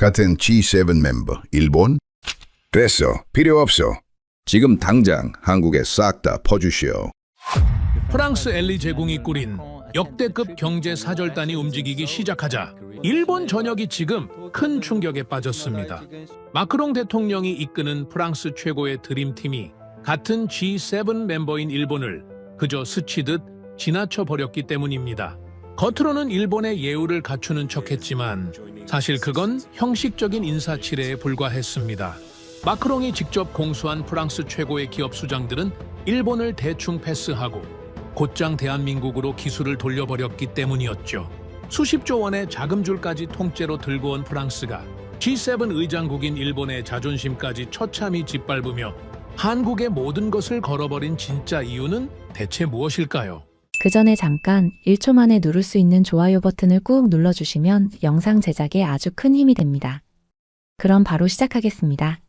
같은 G7 멤버 일본? 됐어. 필요 없어. 지금 당장 한국에 싹 다 퍼주시오. 프랑스 엘리 제공이 꾸린 역대급 경제 사절단이 움직이기 시작하자 일본 전역이 지금 큰 충격에 빠졌습니다. 마크롱 대통령이 이끄는 프랑스 최고의 드림팀이 같은 G7 멤버인 일본을 그저 스치듯 지나쳐 버렸기 때문입니다. 겉으로는 일본의 예우를 갖추는 척했지만 사실 그건 형식적인 인사치레에 불과했습니다. 마크롱이 직접 공수한 프랑스 최고의 기업 수장들은 일본을 대충 패스하고 곧장 대한민국으로 기술을 돌려버렸기 때문이었죠. 수십조 원의 자금줄까지 통째로 들고 온 프랑스가 G7 의장국인 일본의 자존심까지 처참히 짓밟으며 한국의 모든 것을 걸어버린 진짜 이유는 대체 무엇일까요? 그 전에 잠깐 1초 만에 누를 수 있는 좋아요 버튼을 꾹 눌러주시면 영상 제작에 아주 큰 힘이 됩니다. 그럼 바로 시작하겠습니다.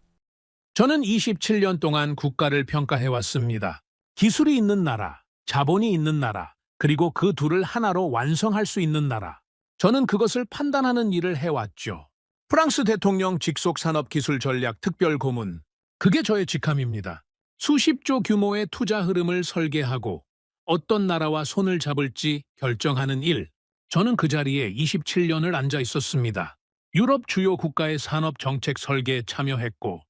저는 27년 동안 국가를 평가해왔습니다. 기술이 있는 나라, 자본이 있는 나라, 그리고 그 둘을 하나로 완성할 수 있는 나라. 저는 그것을 판단하는 일을 해왔죠. 프랑스 대통령 직속 산업기술 전략 특별 고문. 그게 저의 직함입니다. 수십조 규모의 투자 흐름을 설계하고 어떤 나라와 손을 잡을지 결정하는 일. 저는 그 자리에 27년을 앉아 있었습니다. 유럽 주요 국가의 산업 정책 설계에 참여했고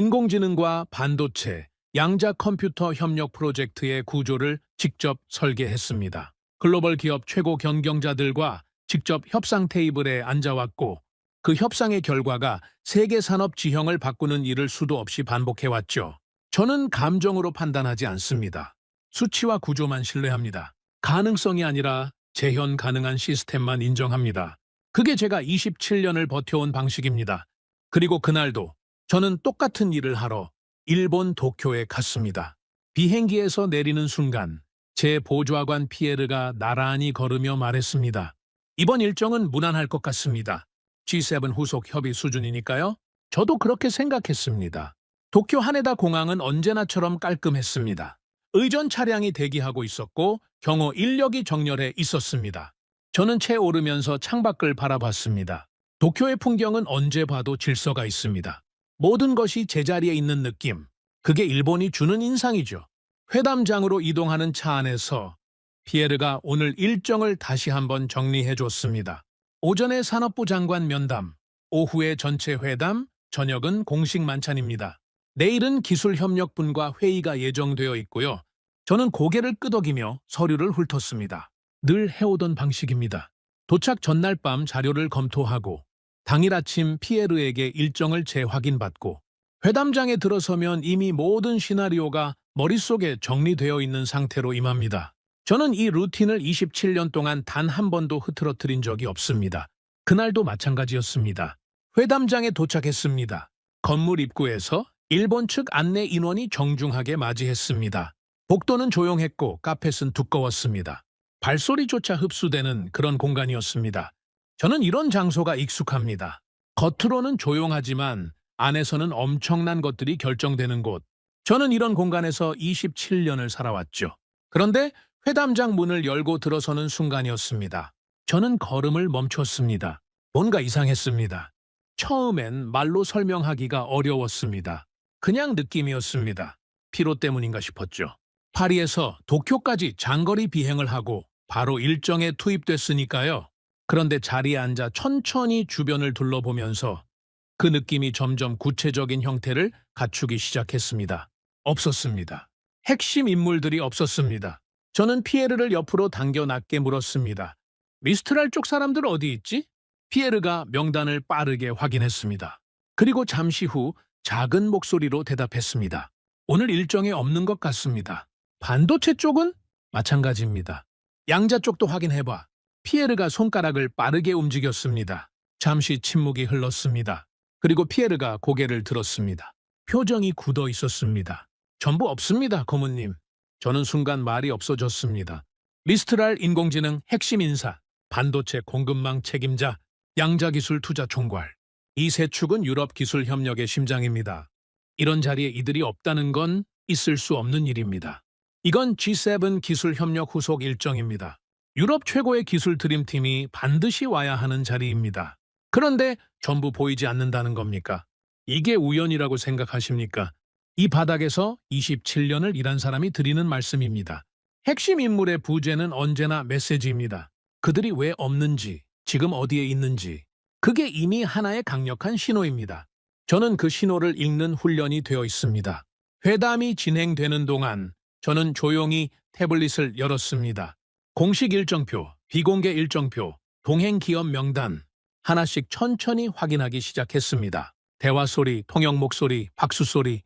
인공지능과 반도체, 양자 컴퓨터 협력 프로젝트의 구조를 직접 설계했습니다. 글로벌 기업 최고 경영자들과 직접 협상 테이블에 앉아왔고 그 협상의 결과가 세계 산업 지형을 바꾸는 일을 수도 없이 반복해왔죠. 저는 감정으로 판단하지 않습니다. 수치와 구조만 신뢰합니다. 가능성이 아니라 재현 가능한 시스템만 인정합니다. 그게 제가 27년을 버텨온 방식입니다. 그리고 그날도 저는 똑같은 일을 하러 일본 도쿄에 갔습니다. 비행기에서 내리는 순간 제 보좌관 피에르가 나란히 걸으며 말했습니다. 이번 일정은 무난할 것 같습니다. G7 후속 협의 수준이니까요. 저도 그렇게 생각했습니다. 도쿄 하네다 공항은 언제나처럼 깔끔했습니다. 의전 차량이 대기하고 있었고 경호 인력이 정렬해 있었습니다. 저는 채 오르면서 창밖을 바라봤습니다. 도쿄의 풍경은 언제 봐도 질서가 있습니다. 모든 것이 제자리에 있는 느낌. 그게 일본이 주는 인상이죠. 회담장으로 이동하는 차 안에서 피에르가 오늘 일정을 다시 한번 정리해줬습니다. 오전에 산업부 장관 면담, 오후에 전체 회담, 저녁은 공식 만찬입니다. 내일은 기술협력분과 회의가 예정되어 있고요. 저는 고개를 끄덕이며 서류를 훑었습니다. 늘 해오던 방식입니다. 도착 전날 밤 자료를 검토하고 당일 아침 피에르에게 일정을 재확인받고 회담장에 들어서면 이미 모든 시나리오가 머릿속에 정리되어 있는 상태로 임합니다. 저는 이 루틴을 27년 동안 단 한 번도 흐트러뜨린 적이 없습니다. 그날도 마찬가지였습니다. 회담장에 도착했습니다. 건물 입구에서 일본 측 안내 인원이 정중하게 맞이했습니다. 복도는 조용했고 카펫은 두꺼웠습니다. 발소리조차 흡수되는 그런 공간이었습니다. 저는 이런 장소가 익숙합니다. 겉으로는 조용하지만 안에서는 엄청난 것들이 결정되는 곳. 저는 이런 공간에서 27년을 살아왔죠. 그런데 회담장 문을 열고 들어서는 순간이었습니다. 저는 걸음을 멈췄습니다. 뭔가 이상했습니다. 처음엔 말로 설명하기가 어려웠습니다. 그냥 느낌이었습니다. 피로 때문인가 싶었죠. 파리에서 도쿄까지 장거리 비행을 하고 바로 일정에 투입됐으니까요. 그런데 자리에 앉아 천천히 주변을 둘러보면서 그 느낌이 점점 구체적인 형태를 갖추기 시작했습니다. 없었습니다. 핵심 인물들이 없었습니다. 저는 피에르를 옆으로 당겨 낮게 물었습니다. 미스트랄 쪽 사람들 어디 있지? 피에르가 명단을 빠르게 확인했습니다. 그리고 잠시 후 작은 목소리로 대답했습니다. 오늘 일정에 없는 것 같습니다. 반도체 쪽은? 마찬가지입니다. 양자 쪽도 확인해봐. 피에르가 손가락을 빠르게 움직였습니다. 잠시 침묵이 흘렀습니다. 그리고 피에르가 고개를 들었습니다. 표정이 굳어 있었습니다. 전부 없습니다, 고문님. 저는 순간 말이 없어졌습니다. 미스트랄 인공지능 핵심 인사, 반도체 공급망 책임자, 양자기술 투자 총괄. 이 세 축은 유럽 기술 협력의 심장입니다. 이런 자리에 이들이 없다는 건 있을 수 없는 일입니다. 이건 G7 기술 협력 후속 일정입니다. 유럽 최고의 기술 드림팀이 반드시 와야 하는 자리입니다. 그런데 전부 보이지 않는다는 겁니까? 이게 우연이라고 생각하십니까? 이 바닥에서 27년을 일한 사람이 드리는 말씀입니다. 핵심 인물의 부재는 언제나 메시지입니다. 그들이 왜 없는지, 지금 어디에 있는지, 그게 이미 하나의 강력한 신호입니다. 저는 그 신호를 읽는 훈련이 되어 있습니다. 회담이 진행되는 동안 저는 조용히 태블릿을 열었습니다. 공식 일정표, 비공개 일정표, 동행 기업 명단, 하나씩 천천히 확인하기 시작했습니다. 대화 소리, 통역 목소리, 박수 소리,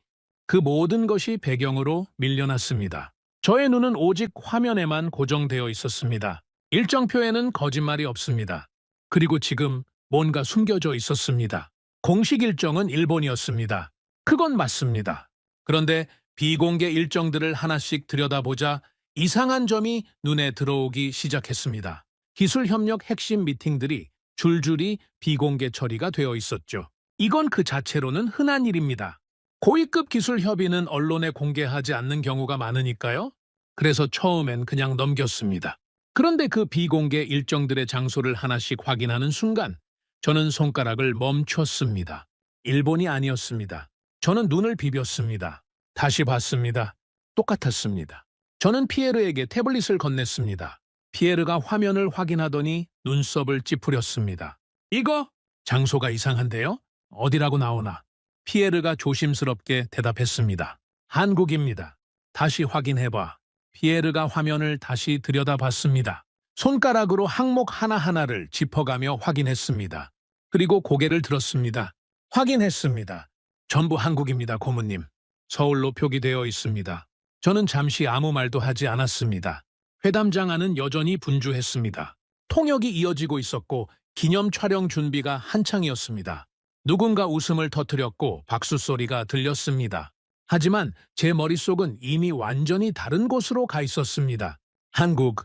그 모든 것이 배경으로 밀려났습니다. 저의 눈은 오직 화면에만 고정되어 있었습니다. 일정표에는 거짓말이 없습니다. 그리고 지금 뭔가 숨겨져 있었습니다. 공식 일정은 일본이었습니다. 그건 맞습니다. 그런데 비공개 일정들을 하나씩 들여다보자 이상한 점이 눈에 들어오기 시작했습니다. 기술협력 핵심 미팅들이 줄줄이 비공개 처리가 되어 있었죠. 이건 그 자체로는 흔한 일입니다. 고위급 기술 협의는 언론에 공개하지 않는 경우가 많으니까요. 그래서 처음엔 그냥 넘겼습니다. 그런데 그 비공개 일정들의 장소를 하나씩 확인하는 순간 저는 손가락을 멈췄습니다. 일본이 아니었습니다. 저는 눈을 비볐습니다. 다시 봤습니다. 똑같았습니다. 저는 피에르에게 태블릿을 건넸습니다. 피에르가 화면을 확인하더니 눈썹을 찌푸렸습니다. 이거? 장소가 이상한데요? 어디라고 나오나? 피에르가 조심스럽게 대답했습니다. 한국입니다. 다시 확인해봐. 피에르가 화면을 다시 들여다봤습니다. 손가락으로 항목 하나하나를 짚어가며 확인했습니다. 그리고 고개를 들었습니다. 확인했습니다. 전부 한국입니다, 고모님. 서울로 표기되어 있습니다. 저는 잠시 아무 말도 하지 않았습니다. 회담장 안은 여전히 분주했습니다. 통역이 이어지고 있었고 기념 촬영 준비가 한창이었습니다. 누군가 웃음을 터뜨렸고 박수 소리가 들렸습니다. 하지만 제 머릿속은 이미 완전히 다른 곳으로 가 있었습니다. 한국,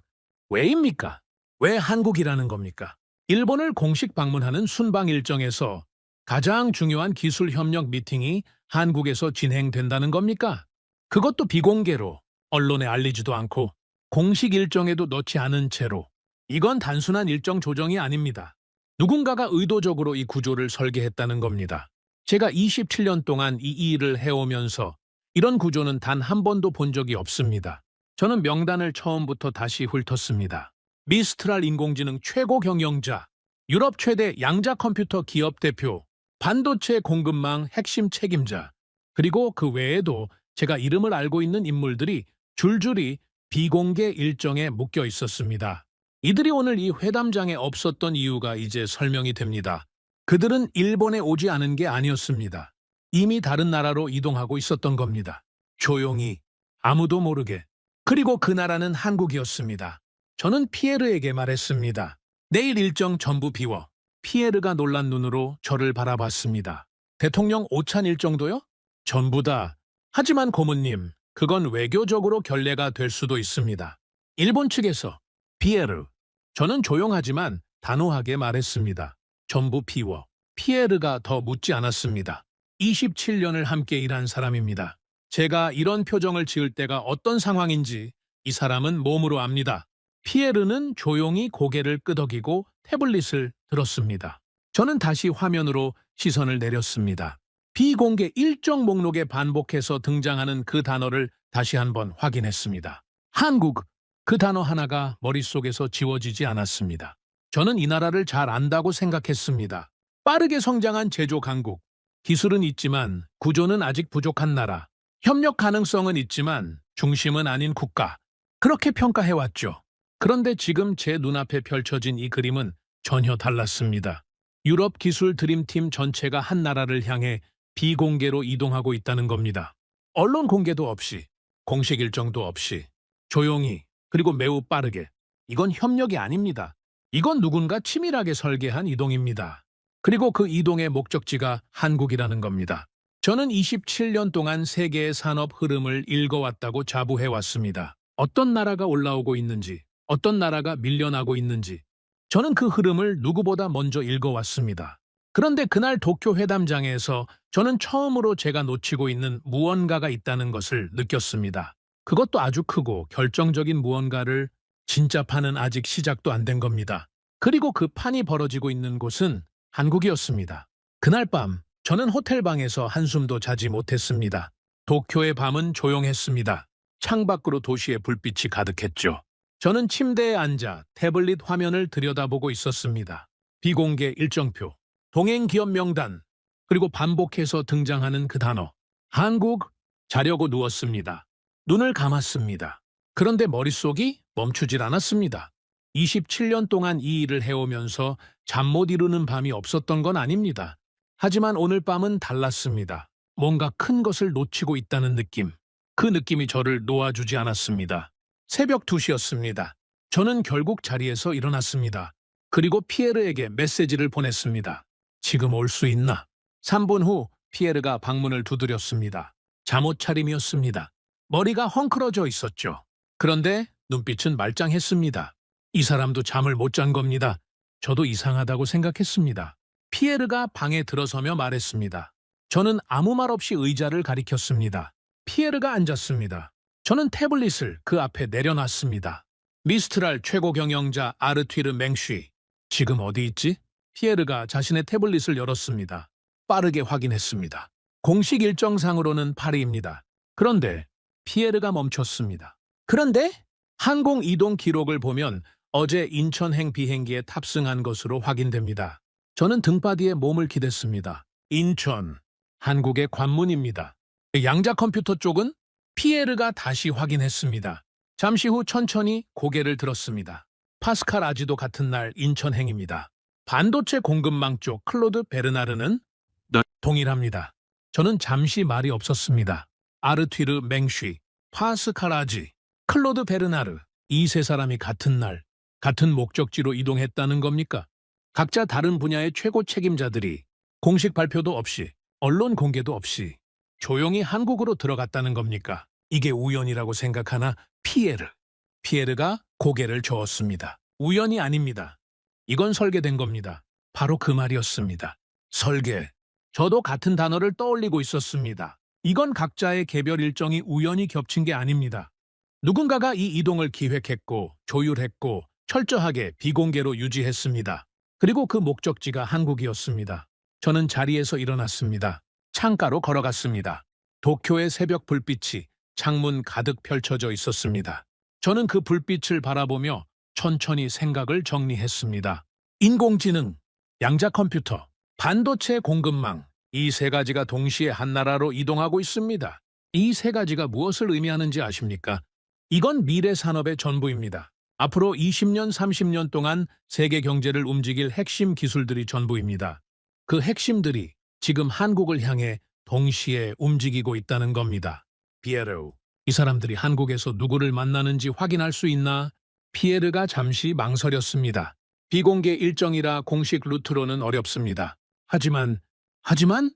왜입니까? 왜 한국이라는 겁니까? 일본을 공식 방문하는 순방 일정에서 가장 중요한 기술 협력 미팅이 한국에서 진행된다는 겁니까? 그것도 비공개로, 언론에 알리지도 않고 공식 일정에도 넣지 않은 채로. 이건 단순한 일정 조정이 아닙니다. 누군가가 의도적으로 이 구조를 설계했다는 겁니다. 제가 27년 동안 이 일을 해오면서 이런 구조는 단 한 번도 본 적이 없습니다. 저는 명단을 처음부터 다시 훑었습니다. 미스트랄 인공지능 최고 경영자, 유럽 최대 양자 컴퓨터 기업 대표, 반도체 공급망 핵심 책임자, 그리고 그 외에도 제가 이름을 알고 있는 인물들이 줄줄이 비공개 일정에 묶여 있었습니다. 이들이 오늘 이 회담장에 없었던 이유가 이제 설명이 됩니다. 그들은 일본에 오지 않은 게 아니었습니다. 이미 다른 나라로 이동하고 있었던 겁니다. 조용히, 아무도 모르게. 그리고 그 나라는 한국이었습니다. 저는 피에르에게 말했습니다. 내일 일정 전부 비워. 피에르가 놀란 눈으로 저를 바라봤습니다. 대통령 오찬 일정도요? 전부 다. 하지만 고모님, 그건 외교적으로 결례가 될 수도 있습니다. 일본 측에서 피에르. 저는 조용하지만 단호하게 말했습니다. 전부 비워. 피에르가 더 묻지 않았습니다. 27년을 함께 일한 사람입니다. 제가 이런 표정을 지을 때가 어떤 상황인지 이 사람은 몸으로 압니다. 피에르는 조용히 고개를 끄덕이고 태블릿을 들었습니다. 저는 다시 화면으로 시선을 내렸습니다. 비공개 일정 목록에 반복해서 등장하는 그 단어를 다시 한번 확인했습니다. 한국, 그 단어 하나가 머릿속에서 지워지지 않았습니다. 저는 이 나라를 잘 안다고 생각했습니다. 빠르게 성장한 제조 강국, 기술은 있지만 구조는 아직 부족한 나라, 협력 가능성은 있지만 중심은 아닌 국가, 그렇게 평가해왔죠. 그런데 지금 제 눈앞에 펼쳐진 이 그림은 전혀 달랐습니다. 유럽 기술 드림팀 전체가 한 나라를 향해 비공개로 이동하고 있다는 겁니다. 언론 공개도 없이, 공식 일정도 없이, 조용히, 그리고 매우 빠르게. 이건 협력이 아닙니다. 이건 누군가 치밀하게 설계한 이동입니다. 그리고 그 이동의 목적지가 한국이라는 겁니다. 저는 27년 동안 세계의 산업 흐름을 읽어왔다고 자부해왔습니다. 어떤 나라가 올라오고 있는지, 어떤 나라가 밀려나고 있는지, 저는 그 흐름을 누구보다 먼저 읽어왔습니다. 그런데 그날 도쿄 회담장에서 저는 처음으로 제가 놓치고 있는 무언가가 있다는 것을 느꼈습니다. 그것도 아주 크고 결정적인 무언가를. 진짜 판은 아직 시작도 안 된 겁니다. 그리고 그 판이 벌어지고 있는 곳은 한국이었습니다. 그날 밤 저는 호텔 방에서 한숨도 자지 못했습니다. 도쿄의 밤은 조용했습니다. 창밖으로 도시의 불빛이 가득했죠. 저는 침대에 앉아 태블릿 화면을 들여다보고 있었습니다. 비공개 일정표, 동행 기업 명단, 그리고 반복해서 등장하는 그 단어. 한국. 자려고 누웠습니다. 눈을 감았습니다. 그런데 머릿속이 멈추질 않았습니다. 27년 동안 이 일을 해오면서 잠 못 이루는 밤이 없었던 건 아닙니다. 하지만 오늘 밤은 달랐습니다. 뭔가 큰 것을 놓치고 있다는 느낌. 그 느낌이 저를 놓아주지 않았습니다. 새벽 2시였습니다. 저는 결국 자리에서 일어났습니다. 그리고 피에르에게 메시지를 보냈습니다. 지금 올 수 있나? 3분 후 피에르가 방문을 두드렸습니다. 잠옷 차림이었습니다. 머리가 헝클어져 있었죠. 그런데 눈빛은 말짱했습니다. 이 사람도 잠을 못 잔 겁니다. 저도 이상하다고 생각했습니다. 피에르가 방에 들어서며 말했습니다. 저는 아무 말 없이 의자를 가리켰습니다. 피에르가 앉았습니다. 저는 태블릿을 그 앞에 내려놨습니다. 미스트랄 최고 경영자 아르튀르 맹쉬. 지금 어디 있지? 피에르가 자신의 태블릿을 열었습니다. 빠르게 확인했습니다. 공식 일정상으로는 파리입니다. 그런데 피에르가 멈췄습니다. 그런데 항공 이동 기록을 보면 어제 인천행 비행기에 탑승한 것으로 확인됩니다. 저는 등받이에 몸을 기댔습니다. 인천, 한국의 관문입니다. 양자 컴퓨터 쪽은 피에르가 다시 확인했습니다. 잠시 후 천천히 고개를 들었습니다. 파스칼 아지도 같은 날 인천행입니다. 반도체 공급망 쪽 클로드 베르나르는 동일합니다. 저는 잠시 말이 없었습니다. 아르튀르 맹쉬, 파스칼 아지, 클로드 베르나르, 이 세 사람이 같은 날, 같은 목적지로 이동했다는 겁니까? 각자 다른 분야의 최고 책임자들이 공식 발표도 없이, 언론 공개도 없이 조용히 한국으로 들어갔다는 겁니까? 이게 우연이라고 생각하나? 피에르. 피에르가 고개를 저었습니다. 우연이 아닙니다. 이건 설계된 겁니다. 바로 그 말이었습니다. 설계. 저도 같은 단어를 떠올리고 있었습니다. 이건 각자의 개별 일정이 우연히 겹친 게 아닙니다. 누군가가 이 이동을 기획했고 조율했고 철저하게 비공개로 유지했습니다. 그리고 그 목적지가 한국이었습니다. 저는 자리에서 일어났습니다. 창가로 걸어갔습니다. 도쿄의 새벽 불빛이 창문 가득 펼쳐져 있었습니다. 저는 그 불빛을 바라보며 천천히 생각을 정리했습니다. 인공지능, 양자 컴퓨터, 반도체 공급망, 이 세 가지가 동시에 한 나라로 이동하고 있습니다. 이 세 가지가 무엇을 의미하는지 아십니까? 이건 미래 산업의 전부입니다. 앞으로 20년, 30년 동안 세계 경제를 움직일 핵심 기술들이 전부입니다. 그 핵심들이 지금 한국을 향해 동시에 움직이고 있다는 겁니다. 피에르, 이 사람들이 한국에서 누구를 만나는지 확인할 수 있나? 피에르가 잠시 망설였습니다. 비공개 일정이라 공식 루트로는 어렵습니다. 하지만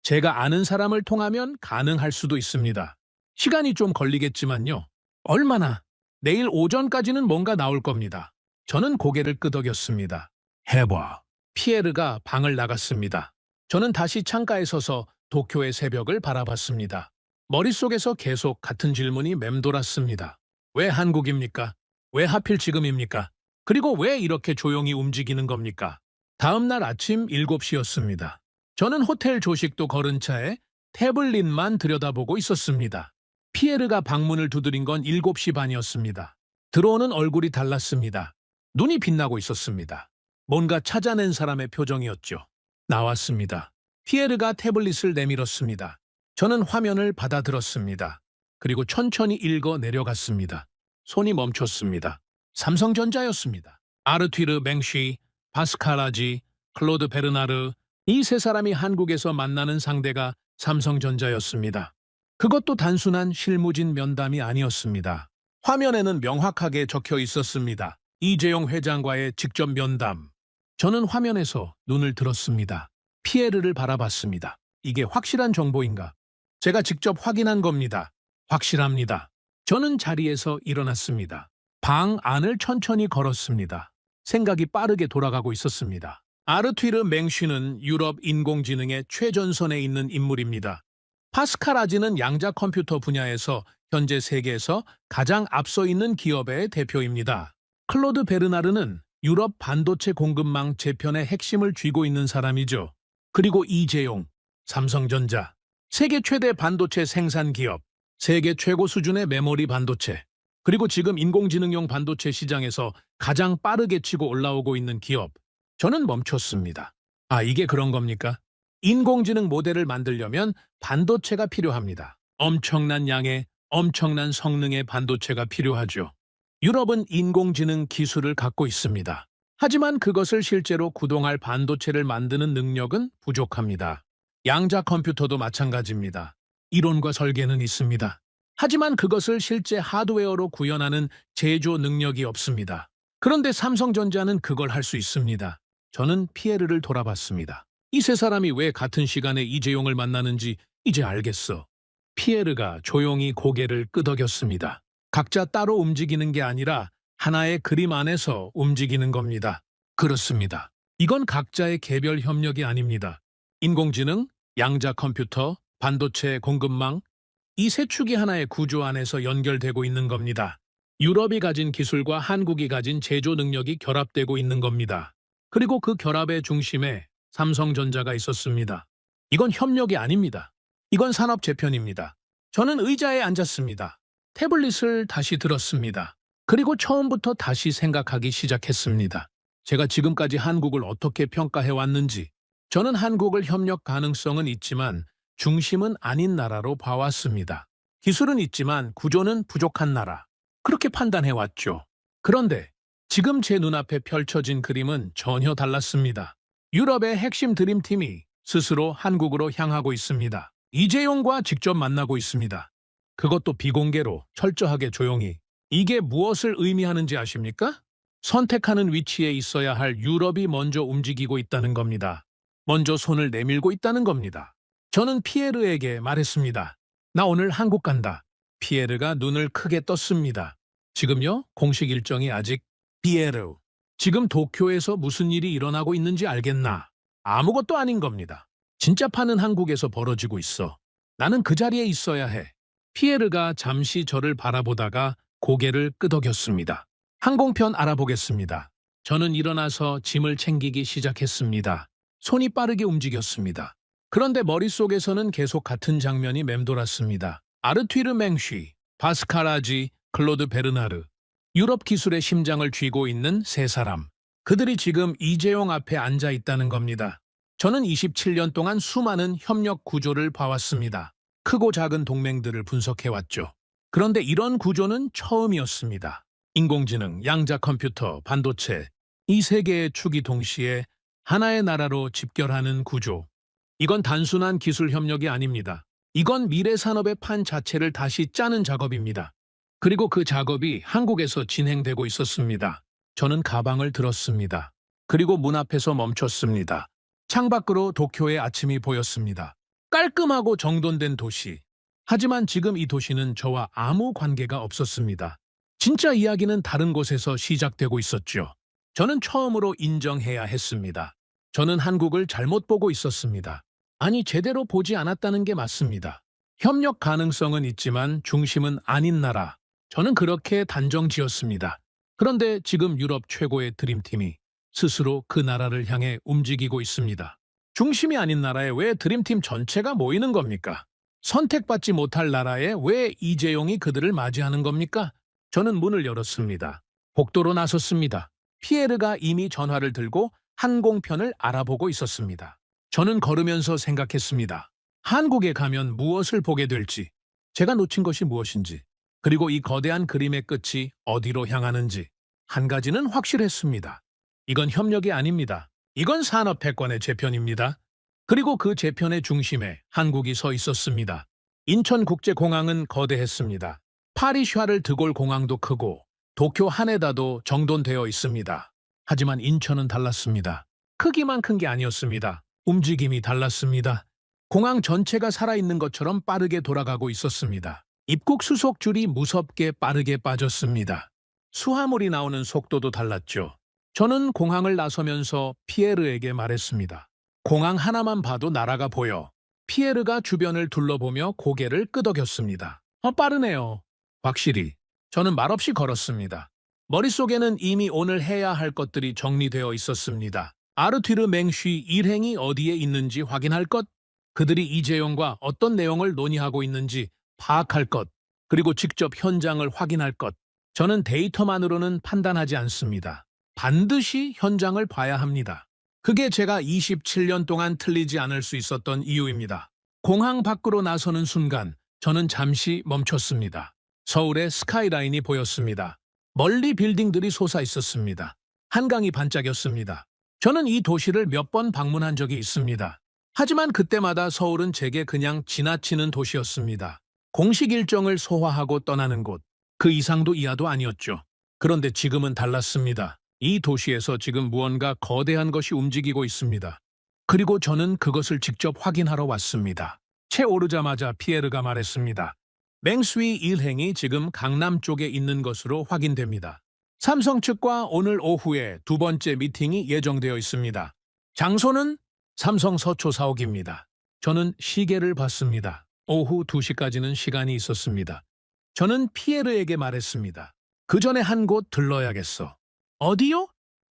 제가 아는 사람을 통하면 가능할 수도 있습니다. 시간이 좀 걸리겠지만요. 얼마나? 내일 오전까지는 뭔가 나올 겁니다. 저는 고개를 끄덕였습니다. 해봐. 피에르가 방을 나갔습니다. 저는 다시 창가에 서서 도쿄의 새벽을 바라봤습니다. 머릿속에서 계속 같은 질문이 맴돌았습니다. 왜 한국입니까? 왜 하필 지금입니까? 그리고 왜 이렇게 조용히 움직이는 겁니까? 다음 날 아침 7시였습니다. 저는 호텔 조식도 거른 차에 태블릿만 들여다보고 있었습니다. 피에르가 방문을 두드린 건 7시 반이었습니다. 들어오는 얼굴이 달랐습니다. 눈이 빛나고 있었습니다. 뭔가 찾아낸 사람의 표정이었죠. 나왔습니다. 피에르가 태블릿을 내밀었습니다. 저는 화면을 받아들었습니다. 그리고 천천히 읽어 내려갔습니다. 손이 멈췄습니다. 삼성전자였습니다. 아르튀르 맹쉬, 파스칼 아지, 클로드 베르나르, 이 세 사람이 한국에서 만나는 상대가 삼성전자였습니다. 그것도 단순한 실무진 면담이 아니었습니다. 화면에는 명확하게 적혀 있었습니다. 이재용 회장과의 직접 면담. 저는 화면에서 눈을 들었습니다. 피에르를 바라봤습니다. 이게 확실한 정보인가? 제가 직접 확인한 겁니다. 확실합니다. 저는 자리에서 일어났습니다. 방 안을 천천히 걸었습니다. 생각이 빠르게 돌아가고 있었습니다. 아르튀르 맹쉬는 유럽 인공지능의 최전선에 있는 인물입니다. 파스칼 아지는 양자 컴퓨터 분야에서 현재 세계에서 가장 앞서 있는 기업의 대표입니다. 클로드 베르나르는 유럽 반도체 공급망 재편의 핵심을 쥐고 있는 사람이죠. 그리고 이재용, 삼성전자, 세계 최대 반도체 생산 기업, 세계 최고 수준의 메모리 반도체, 그리고 지금 인공지능용 반도체 시장에서 가장 빠르게 치고 올라오고 있는 기업. 저는 멈췄습니다. 아, 이게 그런 겁니까? 인공지능 모델을 만들려면 반도체가 필요합니다. 엄청난 양의, 엄청난 성능의 반도체가 필요하죠. 유럽은 인공지능 기술을 갖고 있습니다. 하지만 그것을 실제로 구동할 반도체를 만드는 능력은 부족합니다. 양자 컴퓨터도 마찬가지입니다. 이론과 설계는 있습니다. 하지만 그것을 실제 하드웨어로 구현하는 제조 능력이 없습니다. 그런데 삼성전자는 그걸 할 수 있습니다. 저는 피에르를 돌아봤습니다. 이 세 사람이 왜 같은 시간에 이재용을 만나는지 이제 알겠어. 피에르가 조용히 고개를 끄덕였습니다. 각자 따로 움직이는 게 아니라 하나의 그림 안에서 움직이는 겁니다. 그렇습니다. 이건 각자의 개별 협력이 아닙니다. 인공지능, 양자 컴퓨터, 반도체 공급망, 이 세 축이 하나의 구조 안에서 연결되고 있는 겁니다. 유럽이 가진 기술과 한국이 가진 제조 능력이 결합되고 있는 겁니다. 그리고 그 결합의 중심에 삼성전자가 있었습니다. 이건 협력이 아닙니다. 이건 산업 재편입니다. 저는 의자에 앉았습니다. 태블릿을 다시 들었습니다. 그리고 처음부터 다시 생각하기 시작했습니다. 제가 지금까지 한국을 어떻게 평가해 왔는지, 저는 한국을 협력 가능성은 있지만 중심은 아닌 나라로 봐왔습니다. 기술은 있지만 구조는 부족한 나라. 그렇게 판단해 왔죠. 그런데 지금 제 눈앞에 펼쳐진 그림은 전혀 달랐습니다. 유럽의 핵심 드림팀이 스스로 한국으로 향하고 있습니다. 이재용과 직접 만나고 있습니다. 그것도 비공개로 철저하게 조용히. 이게 무엇을 의미하는지 아십니까? 선택하는 위치에 있어야 할 유럽이 먼저 움직이고 있다는 겁니다. 먼저 손을 내밀고 있다는 겁니다. 저는 피에르에게 말했습니다. 나 오늘 한국 간다. 피에르가 눈을 크게 떴습니다. 지금요? 공식 일정이 아직. 피에르, 지금 도쿄에서 무슨 일이 일어나고 있는지 알겠나? 아무것도 아닌 겁니다. 진짜 파는 한국에서 벌어지고 있어. 나는 그 자리에 있어야 해. 피에르가 잠시 저를 바라보다가 고개를 끄덕였습니다. 항공편 알아보겠습니다. 저는 일어나서 짐을 챙기기 시작했습니다. 손이 빠르게 움직였습니다. 그런데 머릿속에서는 계속 같은 장면이 맴돌았습니다. 아르투르 맹쉬, 파스칼 아지, 클로드 베르나르. 유럽 기술의 심장을 쥐고 있는 세 사람. 그들이 지금 이재용 앞에 앉아 있다는 겁니다. 저는 27년 동안 수많은 협력 구조를 봐왔습니다. 크고 작은 동맹들을 분석해왔죠. 그런데 이런 구조는 처음이었습니다. 인공지능, 양자 컴퓨터, 반도체, 이 세 개의 축이 동시에 하나의 나라로 집결하는 구조. 이건 단순한 기술 협력이 아닙니다. 이건 미래 산업의 판 자체를 다시 짜는 작업입니다. 그리고 그 작업이 한국에서 진행되고 있었습니다. 저는 가방을 들었습니다. 그리고 문 앞에서 멈췄습니다. 창밖으로 도쿄의 아침이 보였습니다. 깔끔하고 정돈된 도시. 하지만 지금 이 도시는 저와 아무 관계가 없었습니다. 진짜 이야기는 다른 곳에서 시작되고 있었죠. 저는 처음으로 인정해야 했습니다. 저는 한국을 잘못 보고 있었습니다. 아니, 제대로 보지 않았다는 게 맞습니다. 협력 가능성은 있지만 중심은 아닌 나라. 저는 그렇게 단정 지었습니다. 그런데 지금 유럽 최고의 드림팀이 스스로 그 나라를 향해 움직이고 있습니다. 중심이 아닌 나라에 왜 드림팀 전체가 모이는 겁니까? 선택받지 못할 나라에 왜 이재용이 그들을 맞이하는 겁니까? 저는 문을 열었습니다. 복도로 나섰습니다. 피에르가 이미 전화를 들고 항공편을 알아보고 있었습니다. 저는 걸으면서 생각했습니다. 한국에 가면 무엇을 보게 될지, 제가 놓친 것이 무엇인지, 그리고 이 거대한 그림의 끝이 어디로 향하는지. 한 가지는 확실했습니다. 이건 협력이 아닙니다. 이건 산업 패권의 재편입니다. 그리고 그 재편의 중심에 한국이 서 있었습니다. 인천국제공항은 거대했습니다. 파리 샤를 드골 공항도 크고 도쿄 하네다도 정돈되어 있습니다. 하지만 인천은 달랐습니다. 크기만 큰 게 아니었습니다. 움직임이 달랐습니다. 공항 전체가 살아있는 것처럼 빠르게 돌아가고 있었습니다. 입국 수속 줄이 무섭게 빠르게 빠졌습니다. 수화물이 나오는 속도도 달랐죠. 저는 공항을 나서면서 피에르에게 말했습니다. 공항 하나만 봐도 나라가 보여. 피에르가 주변을 둘러보며 고개를 끄덕였습니다. 빠르네요. 확실히. 저는 말없이 걸었습니다. 머릿속에는 이미 오늘 해야 할 것들이 정리되어 있었습니다. 아르튀르 맹쉬 일행이 어디에 있는지 확인할 것, 그들이 이재용과 어떤 내용을 논의하고 있는지 파악할 것, 그리고 직접 현장을 확인할 것. 저는 데이터만으로는 판단하지 않습니다. 반드시 현장을 봐야 합니다. 그게 제가 27년 동안 틀리지 않을 수 있었던 이유입니다. 공항 밖으로 나서는 순간 저는 잠시 멈췄습니다. 서울의 스카이라인이 보였습니다. 멀리 빌딩들이 솟아 있었습니다. 한강이 반짝였습니다. 저는 이 도시를 몇 번 방문한 적이 있습니다. 하지만 그때마다 서울은 제게 그냥 지나치는 도시였습니다. 공식 일정을 소화하고 떠나는 곳, 그 이상도 이하도 아니었죠. 그런데 지금은 달랐습니다. 이 도시에서 지금 무언가 거대한 것이 움직이고 있습니다. 그리고 저는 그것을 직접 확인하러 왔습니다. 채 오르자마자 피에르가 말했습니다. 맹스위 일행이 지금 강남 쪽에 있는 것으로 확인됩니다. 삼성 측과 오늘 오후에 두 번째 미팅이 예정되어 있습니다. 장소는 삼성 서초 사옥입니다. 저는 시계를 봤습니다. 오후 2시까지는 시간이 있었습니다. 저는 피에르에게 말했습니다. 그 전에 한 곳 들러야겠어. 어디요?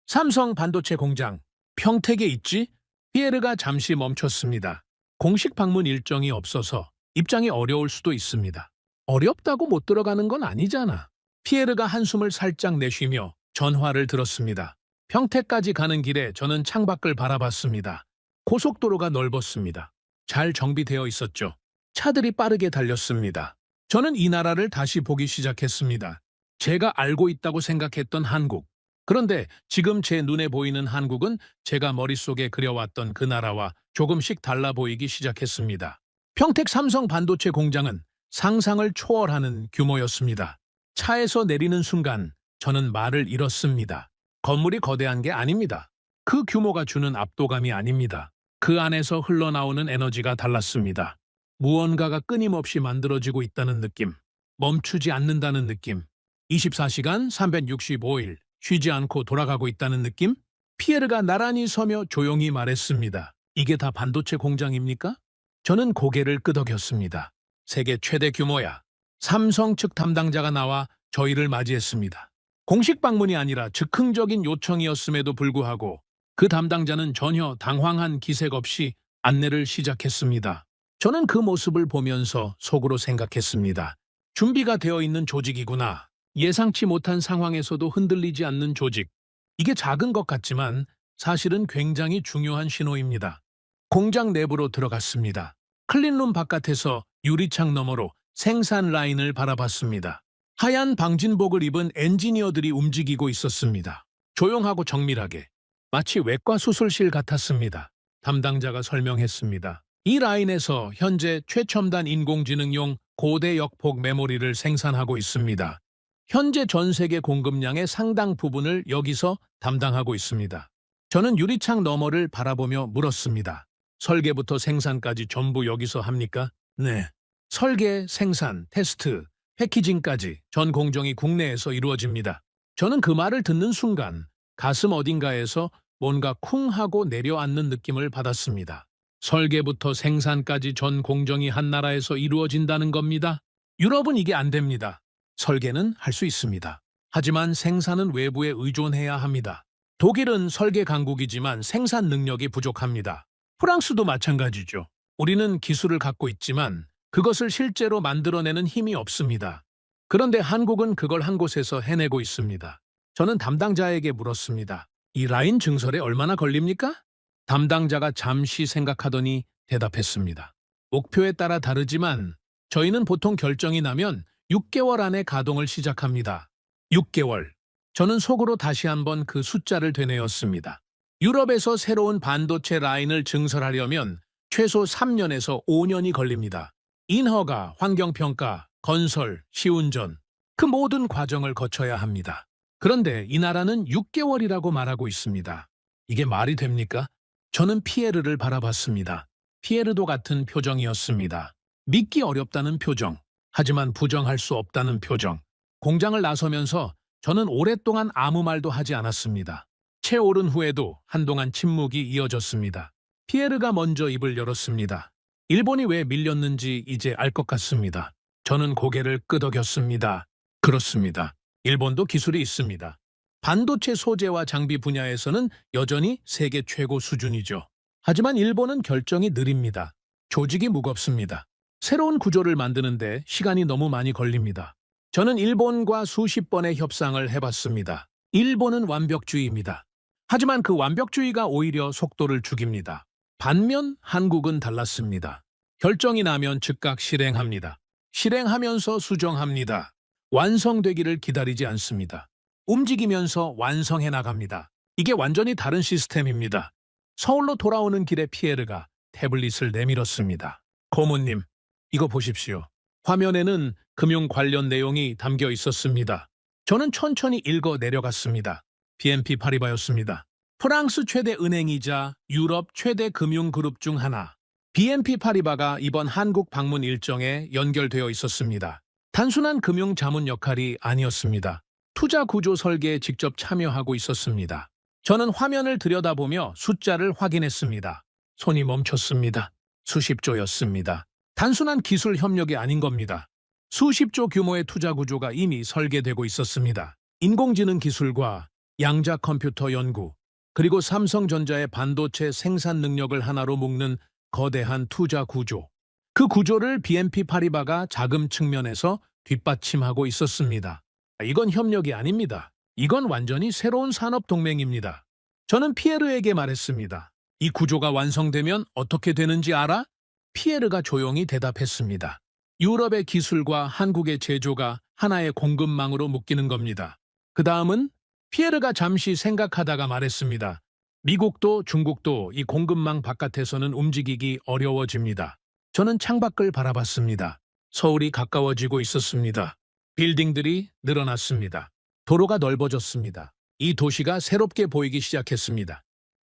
삼성 반도체 공장. 평택에 있지? 피에르가 잠시 멈췄습니다. 공식 방문 일정이 없어서 입장이 어려울 수도 있습니다. 어렵다고 못 들어가는 건 아니잖아. 피에르가 한숨을 살짝 내쉬며 전화를 들었습니다. 평택까지 가는 길에 저는 창밖을 바라봤습니다. 고속도로가 넓었습니다. 잘 정비되어 있었죠. 차들이 빠르게 달렸습니다. 저는 이 나라를 다시 보기 시작했습니다. 제가 알고 있다고 생각했던 한국. 그런데 지금 제 눈에 보이는 한국은 제가 머릿속에 그려왔던 그 나라와 조금씩 달라 보이기 시작했습니다. 평택 삼성 반도체 공장은 상상을 초월하는 규모였습니다. 차에서 내리는 순간 저는 말을 잃었습니다. 건물이 거대한 게 아닙니다. 그 규모가 주는 압도감이 아닙니다. 그 안에서 흘러나오는 에너지가 달랐습니다. 무언가가 끊임없이 만들어지고 있다는 느낌, 멈추지 않는다는 느낌, 24시간 365일 쉬지 않고 돌아가고 있다는 느낌? 피에르가 나란히 서며 조용히 말했습니다. 이게 다 반도체 공장입니까? 저는 고개를 끄덕였습니다. 세계 최대 규모야. 삼성 측 담당자가 나와 저희를 맞이했습니다. 공식 방문이 아니라 즉흥적인 요청이었음에도 불구하고 그 담당자는 전혀 당황한 기색 없이 안내를 시작했습니다. 저는 그 모습을 보면서 속으로 생각했습니다. 준비가 되어 있는 조직이구나. 예상치 못한 상황에서도 흔들리지 않는 조직. 이게 작은 것 같지만 사실은 굉장히 중요한 신호입니다. 공장 내부로 들어갔습니다. 클린룸 바깥에서 유리창 너머로 생산 라인을 바라봤습니다. 하얀 방진복을 입은 엔지니어들이 움직이고 있었습니다. 조용하고 정밀하게. 마치 외과 수술실 같았습니다. 담당자가 설명했습니다. 이 라인에서 현재 최첨단 인공지능용 고대 역폭 메모리를 생산하고 있습니다. 현재 전 세계 공급량의 상당 부분을 여기서 담당하고 있습니다. 저는 유리창 너머를 바라보며 물었습니다. 설계부터 생산까지 전부 여기서 합니까? 네. 설계, 생산, 테스트, 패키징까지 전 공정이 국내에서 이루어집니다. 저는 그 말을 듣는 순간 가슴 어딘가에서 뭔가 쿵 하고 내려앉는 느낌을 받았습니다. 설계부터 생산까지 전 공정이 한 나라에서 이루어진다는 겁니다. 유럽은 이게 안 됩니다. 설계는 할 수 있습니다. 하지만 생산은 외부에 의존해야 합니다. 독일은 설계 강국이지만 생산 능력이 부족합니다. 프랑스도 마찬가지죠. 우리는 기술을 갖고 있지만 그것을 실제로 만들어내는 힘이 없습니다. 그런데 한국은 그걸 한 곳에서 해내고 있습니다. 저는 담당자에게 물었습니다. 이 라인 증설에 얼마나 걸립니까? 담당자가 잠시 생각하더니 대답했습니다. 목표에 따라 다르지만 저희는 보통 결정이 나면 6개월 안에 가동을 시작합니다. 6개월. 저는 속으로 다시 한번 그 숫자를 되뇌었습니다. 유럽에서 새로운 반도체 라인을 증설하려면 최소 3년에서 5년이 걸립니다. 인허가, 환경평가, 건설, 시운전, 그 모든 과정을 거쳐야 합니다. 그런데 이 나라는 6개월이라고 말하고 있습니다. 이게 말이 됩니까? 저는 피에르를 바라봤습니다. 피에르도 같은 표정이었습니다. 믿기 어렵다는 표정, 하지만 부정할 수 없다는 표정. 공장을 나서면서 저는 오랫동안 아무 말도 하지 않았습니다. 채 오른 후에도 한동안 침묵이 이어졌습니다. 피에르가 먼저 입을 열었습니다. 일본이 왜 밀렸는지 이제 알 것 같습니다. 저는 고개를 끄덕였습니다. 그렇습니다. 일본도 기술이 있습니다. 반도체 소재와 장비 분야에서는 여전히 세계 최고 수준이죠. 하지만 일본은 결정이 느립니다. 조직이 무겁습니다. 새로운 구조를 만드는데 시간이 너무 많이 걸립니다. 저는 일본과 수십 번의 협상을 해봤습니다. 일본은 완벽주의입니다. 하지만 그 완벽주의가 오히려 속도를 죽입니다. 반면 한국은 달랐습니다. 결정이 나면 즉각 실행합니다. 실행하면서 수정합니다. 완성되기를 기다리지 않습니다. 움직이면서 완성해 나갑니다. 이게 완전히 다른 시스템입니다. 서울로 돌아오는 길에 피에르가 태블릿을 내밀었습니다. 고모님, 이거 보십시오. 화면에는 금융 관련 내용이 담겨 있었습니다. 저는 천천히 읽어 내려갔습니다. BNP 파리바였습니다. 프랑스 최대 은행이자 유럽 최대 금융그룹 중 하나. BNP 파리바가 이번 한국 방문 일정에 연결되어 있었습니다. 단순한 금융 자문 역할이 아니었습니다. 투자 구조 설계에 직접 참여하고 있었습니다. 저는 화면을 들여다보며 숫자를 확인했습니다. 손이 멈췄습니다. 수십조였습니다. 단순한 기술 협력이 아닌 겁니다. 수십조 규모의 투자 구조가 이미 설계되고 있었습니다. 인공지능 기술과 양자 컴퓨터 연구, 그리고 삼성전자의 반도체 생산 능력을 하나로 묶는 거대한 투자 구조. 그 구조를 BNP 파리바가 자금 측면에서 뒷받침하고 있었습니다. 이건 협력이 아닙니다. 이건 완전히 새로운 산업 동맹입니다. 저는 피에르에게 말했습니다. 이 구조가 완성되면 어떻게 되는지 알아? 피에르가 조용히 대답했습니다. 유럽의 기술과 한국의 제조가 하나의 공급망으로 묶이는 겁니다. 그 다음은 피에르가 잠시 생각하다가 말했습니다. 미국도 중국도 이 공급망 바깥에서는 움직이기 어려워집니다. 저는 창밖을 바라봤습니다. 서울이 가까워지고 있었습니다. 빌딩들이 늘어났습니다. 도로가 넓어졌습니다. 이 도시가 새롭게 보이기 시작했습니다.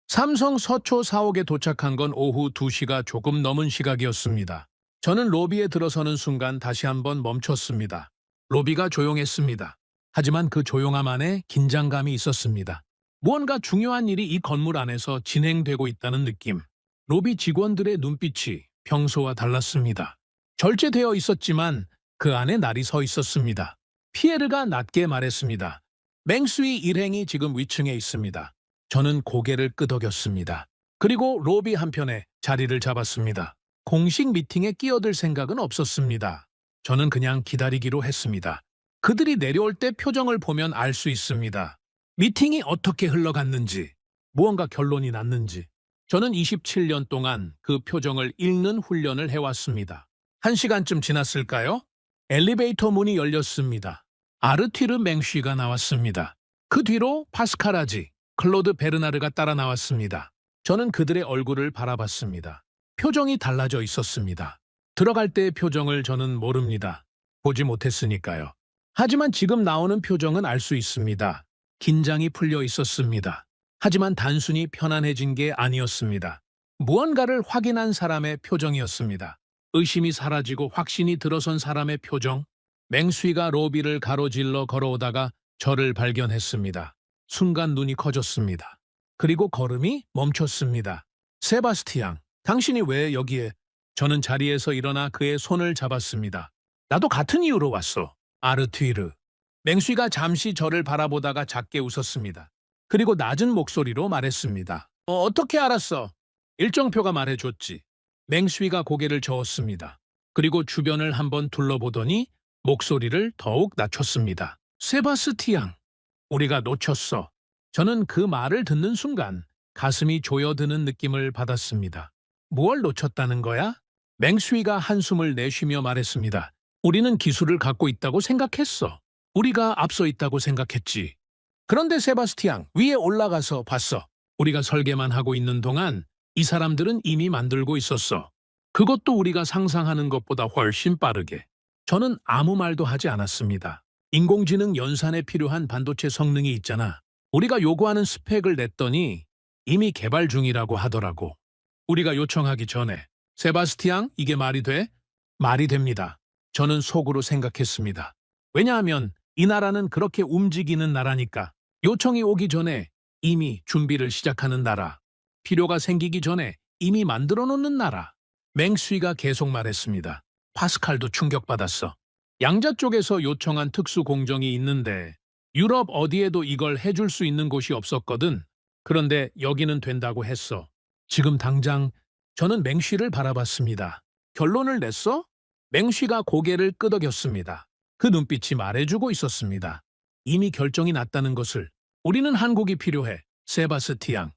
삼성 서초 사옥에 도착한 건 오후 2시가 조금 넘은 시각이었습니다. 저는 로비에 들어서는 순간 다시 한번 멈췄습니다. 로비가 조용했습니다. 하지만 그 조용함 안에 긴장감이 있었습니다. 무언가 중요한 일이 이 건물 안에서 진행되고 있다는 느낌. 로비 직원들의 눈빛이 평소와 달랐습니다. 절제되어 있었지만 그 안에 날이 서 있었습니다. 피에르가 낮게 말했습니다. 맹수의 일행이 지금 위층에 있습니다. 저는 고개를 끄덕였습니다. 그리고 로비 한편에 자리를 잡았습니다. 공식 미팅에 끼어들 생각은 없었습니다. 저는 그냥 기다리기로 했습니다. 그들이 내려올 때 표정을 보면 알 수 있습니다. 미팅이 어떻게 흘러갔는지, 무언가 결론이 났는지. 저는 27년 동안 그 표정을 읽는 훈련을 해왔습니다. 1시간쯤 지났을까요? 엘리베이터 문이 열렸습니다. 아르튀르 맹쉬가 나왔습니다. 그 뒤로 파스카라지, 클로드 베르나르가 따라 나왔습니다. 저는 그들의 얼굴을 바라봤습니다. 표정이 달라져 있었습니다. 들어갈 때의 표정을 저는 모릅니다. 보지 못했으니까요. 하지만 지금 나오는 표정은 알 수 있습니다. 긴장이 풀려 있었습니다. 하지만 단순히 편안해진 게 아니었습니다. 무언가를 확인한 사람의 표정이었습니다. 의심이 사라지고 확신이 들어선 사람의 표정. 맹수이가 로비를 가로질러 걸어오다가 저를 발견했습니다. 순간 눈이 커졌습니다. 그리고 걸음이 멈췄습니다. 세바스티앙, 당신이 왜 여기에? 저는 자리에서 일어나 그의 손을 잡았습니다. 나도 같은 이유로 왔어. 아르튀르. 맹수이가 잠시 저를 바라보다가 작게 웃었습니다. 그리고 낮은 목소리로 말했습니다. 어떻게 알았어? 일정표가 말해줬지. 맹수이가 고개를 저었습니다. 그리고 주변을 한번 둘러보더니 목소리를 더욱 낮췄습니다. 세바스티앙, 우리가 놓쳤어. 저는 그 말을 듣는 순간 가슴이 조여드는 느낌을 받았습니다. 무얼 놓쳤다는 거야? 맹수이가 한숨을 내쉬며 말했습니다. 우리는 기술을 갖고 있다고 생각했어. 우리가 앞서 있다고 생각했지. 그런데 세바스티앙, 위에 올라가서 봤어. 우리가 설계만 하고 있는 동안 이 사람들은 이미 만들고 있었어. 그것도 우리가 상상하는 것보다 훨씬 빠르게. 저는 아무 말도 하지 않았습니다. 인공지능 연산에 필요한 반도체 성능이 있잖아. 우리가 요구하는 스펙을 냈더니 이미 개발 중이라고 하더라고. 우리가 요청하기 전에. 세바스티앙, 이게 말이 돼? 말이 됩니다. 저는 속으로 생각했습니다. 왜냐하면 이 나라는 그렇게 움직이는 나라니까. 요청이 오기 전에 이미 준비를 시작하는 나라. 필요가 생기기 전에 이미 만들어 놓는 나라. 맹수이가 계속 말했습니다. 파스칼도 충격받았어. 양자 쪽에서 요청한 특수 공정이 있는데 유럽 어디에도 이걸 해줄 수 있는 곳이 없었거든. 그런데 여기는 된다고 했어. 지금 당장 저는 맹쉬를 바라봤습니다. 결론을 냈어? 맹쉬가 고개를 끄덕였습니다. 그 눈빛이 말해주고 있었습니다. 이미 결정이 났다는 것을. 우리는 한국이 필요해, 세바스티앙.